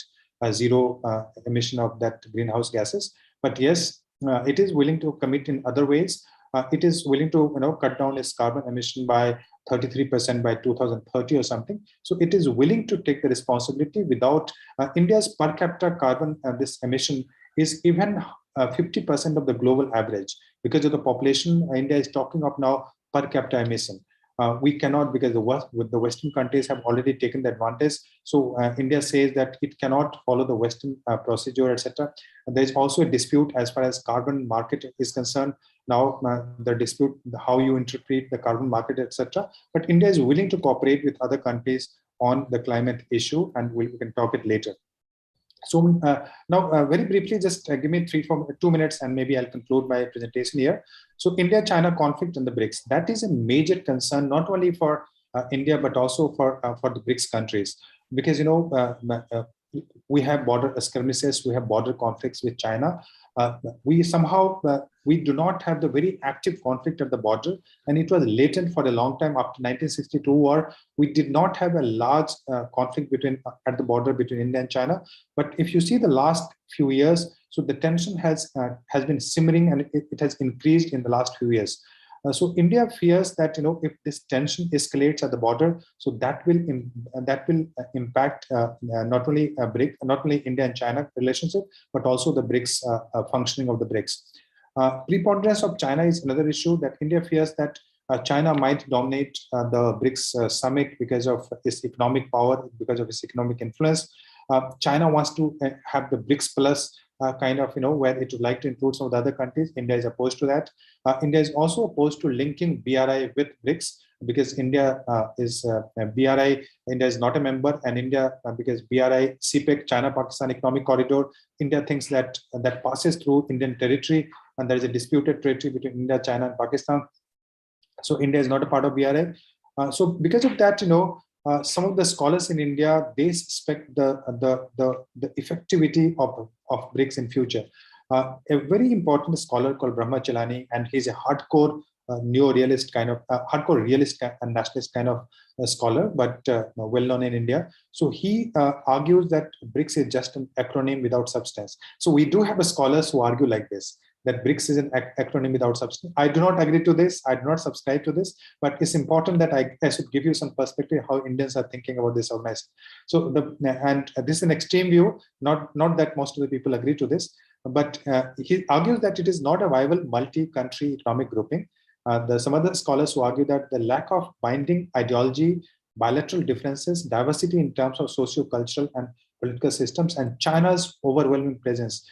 zero emission of that greenhouse gases. But yes, it is willing to commit in other ways. It is willing to cut down its carbon emission by 33% by 2030 or something. So it is willing to take the responsibility without India's per capita carbon this emission is even 50% of the global average. Because of the population, India is talking of now per capita emission. We cannot, because the Western countries have already taken the advantage. So India says that it cannot follow the Western procedure, etc. There's also a dispute as far as carbon market is concerned. Now the dispute, how you interpret the carbon market, etc. But India is willing to cooperate with other countries on the climate issue, and we can talk it later. So now, very briefly, just give me 2 minutes, and maybe I'll conclude my presentation here. So India-China conflict and the BRICS, that is a major concern, not only for India, but also for the BRICS countries, because, you know, we have border skirmishes, we have border conflicts with China. We somehow, we do not have the very active conflict at the border, and it was latent for a long time. After 1962 war, we did not have a large conflict at the border between India and China. But if you see the last few years, so the tension has been simmering, and it has increased in the last few years. So India fears that, you know, if this tension escalates at the border, so that will impact not only India and China relationship, but also the BRICS functioning of the BRICS. Preponderance of China is another issue that India fears that China might dominate the BRICS summit because of its economic power, because of its economic influence. China wants to have the BRICS plus kind of, you know, where it would like to include some of the other countries. India is opposed to that. India is also opposed to linking BRI with BRICS, because India is BRI. India is not a member, and India, because BRI, CPEC, China-Pakistan Economic Corridor, India thinks that that passes through Indian territory, and there is a disputed territory between India, China, and Pakistan. So India is not a part of BRI. So because of that, you know, some of the scholars in India, they suspect the effectivity of BRICS in future. A very important scholar called Brahma Chelani, and he's a hardcore neo-realist kind of hardcore realist and nationalist kind of scholar, but well known in India. So he argues that BRICS is just an acronym without substance. So we do have scholars who argue like this, that BRICS is an acronym without substance. I do not agree to this. I do not subscribe to this, but it's important that I should give you some perspective how Indians are thinking about this organization. So this is an extreme view, not that most of the people agree to this, but he argues that it is not a viable multi-country economic grouping. Some other scholars who argue that the lack of binding ideology, bilateral differences, diversity in terms of socio-cultural and political systems, and China's overwhelming presence,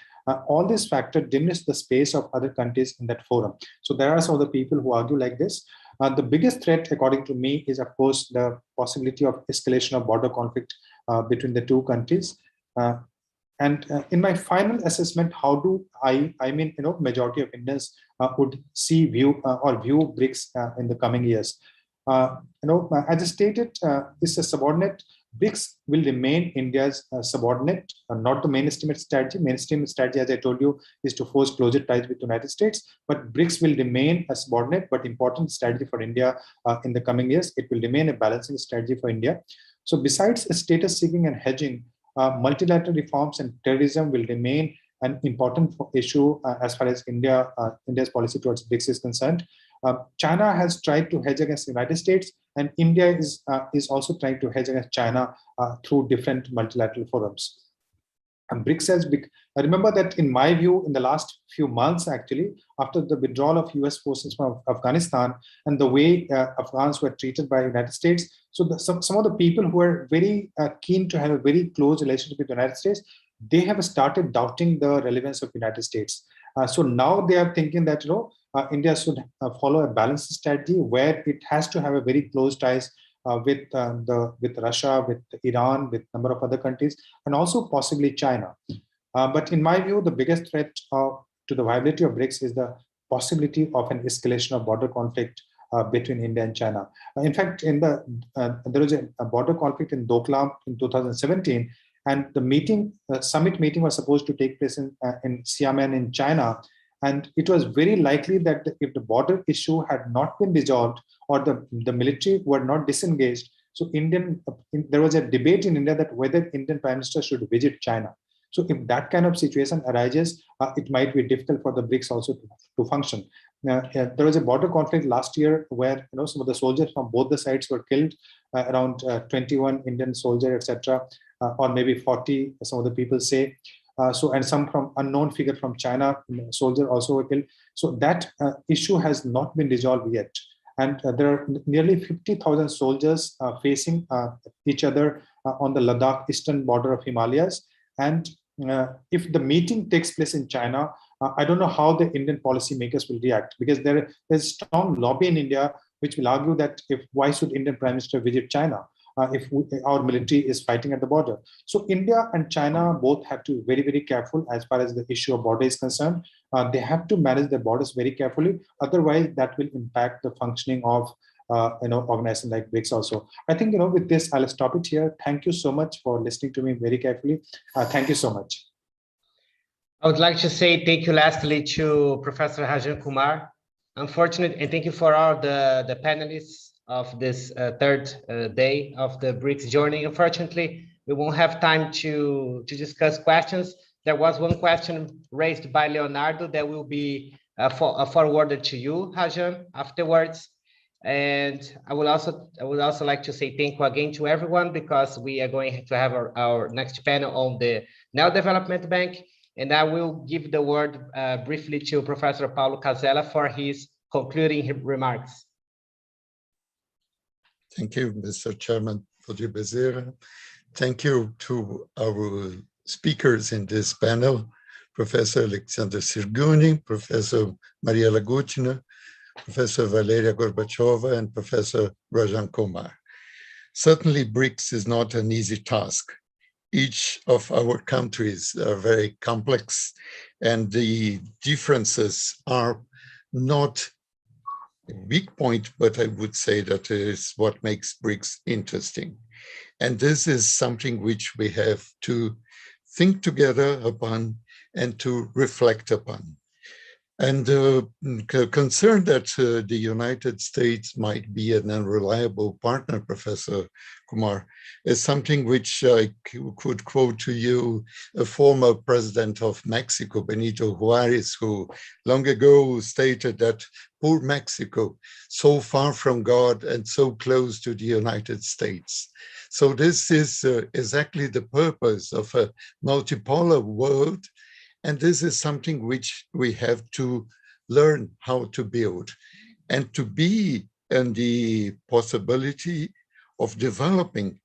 all these factors diminish the space of other countries in that forum. So there are some of the people who argue like this. The biggest threat, according to me, is of course the possibility of escalation of border conflict between the two countries. And in my final assessment, how do I mean, you know, majority of Indians would view BRICS in the coming years. You know, as I stated, it's a subordinate. BRICS will remain India's subordinate, not the mainstream strategy. Mainstream strategy, as I told you, is to force closer ties with the United States. But BRICS will remain a subordinate but important strategy for India in the coming years. It will remain a balancing strategy for India. So besides status seeking and hedging, multilateral reforms and terrorism will remain an important issue as far as India's policy towards BRICS is concerned. China has tried to hedge against the United States, and India is also trying to hedge against China through different multilateral forums. And BRICS has remember that in my view, in the last few months, actually, after the withdrawal of US forces from Afghanistan and the way Afghans were treated by the United States, so some of the people who are very keen to have a very close relationship with the United States, they have started doubting the relevance of the United States. So now they are thinking that, you know, India should follow a balanced strategy where it has to have a very close ties with Russia, with Iran, with a number of other countries, and also possibly China. But in my view, the biggest threat to the viability of BRICS is the possibility of an escalation of border conflict between India and China. In fact, there was a border conflict in Doklam in 2017, and the summit meeting was supposed to take place in Xiamen in China. And it was very likely that if the border issue had not been resolved or the military were not disengaged, so there was a debate in India that whether Indian Prime Minister should visit China. So if that kind of situation arises, it might be difficult for the BRICS also to function. There was a border conflict last year where, you know, some of the soldiers from both the sides were killed, around 21 Indian soldiers, etc., or maybe 40, some of the people say. And some from unknown figure from China, soldier also were killed. So that issue has not been resolved yet. And there are nearly 50,000 soldiers facing each other on the Ladakh eastern border of Himalayas. And if the meeting takes place in China, I don't know how the Indian policymakers will react, because there's a strong lobby in India which will argue that why should Indian Prime Minister visit China if our military is fighting at the border? So India and China both have to be very, very careful as far as the issue of border is concerned. They have to manage their borders very carefully. Otherwise, that will impact the functioning of organization like BRICS also. I think, with this, I'll stop it here. Thank you so much for listening to me very carefully. Thank you so much. I would like to say thank you lastly to Professor Rajan Kumar. Unfortunately, and thank you for all the panelists of this third day of the BRICS journey. Unfortunately, we won't have time to discuss questions. There was one question raised by Leonardo that will be forwarded to you, Rajan, afterwards. And I would also like to say thank you again to everyone, because we are going to have our next panel on the Neo Development Bank. And I will give the word briefly to Professor Paulo Casella for his concluding remarks. Thank you, Mr. Chairman, Valdir Bezerra. Thank you to our speakers in this panel, Professor Alexander Sergunin, Professor Maria Lagutina, Professor Valeria Gorbacheva, and Professor Rajan Kumar. Certainly, BRICS is not an easy task. Each of our countries are very complex, and the differences are not a weak point, but I would say that is what makes BRICS interesting. And this is something which we have to think together upon and to reflect upon. And concerned that the United States might be an unreliable partner, Professor Kumar, is something which I could quote to you a former president of Mexico, Benito Juarez, who long ago stated that poor Mexico, so far from God and so close to the United States. So this is exactly the purpose of a multipolar world. And this is something which we have to learn how to build, and to be in the possibility of developing.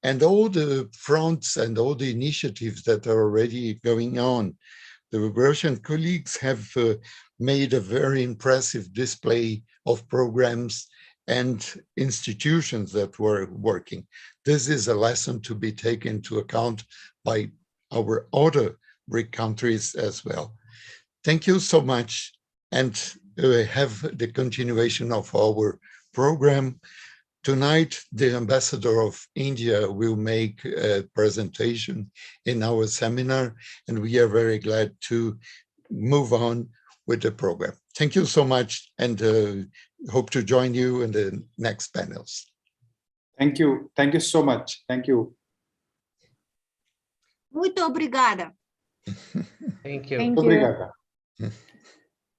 And all the fronts and all the initiatives that are already going on. The Russian colleagues have made a very impressive display of programs and institutions that were working. This is a lesson to be taken into account by our other BRIC countries as well. Thank you so much, and have the continuation of our program. Tonight, the ambassador of India will make a presentation in our seminar, and we are very glad to move on with the program. Thank you so much, and hope to join you in the next panels. Thank you. Thank you so much. Thank you. Muito obrigada. Thank you. Thank you. Obrigada.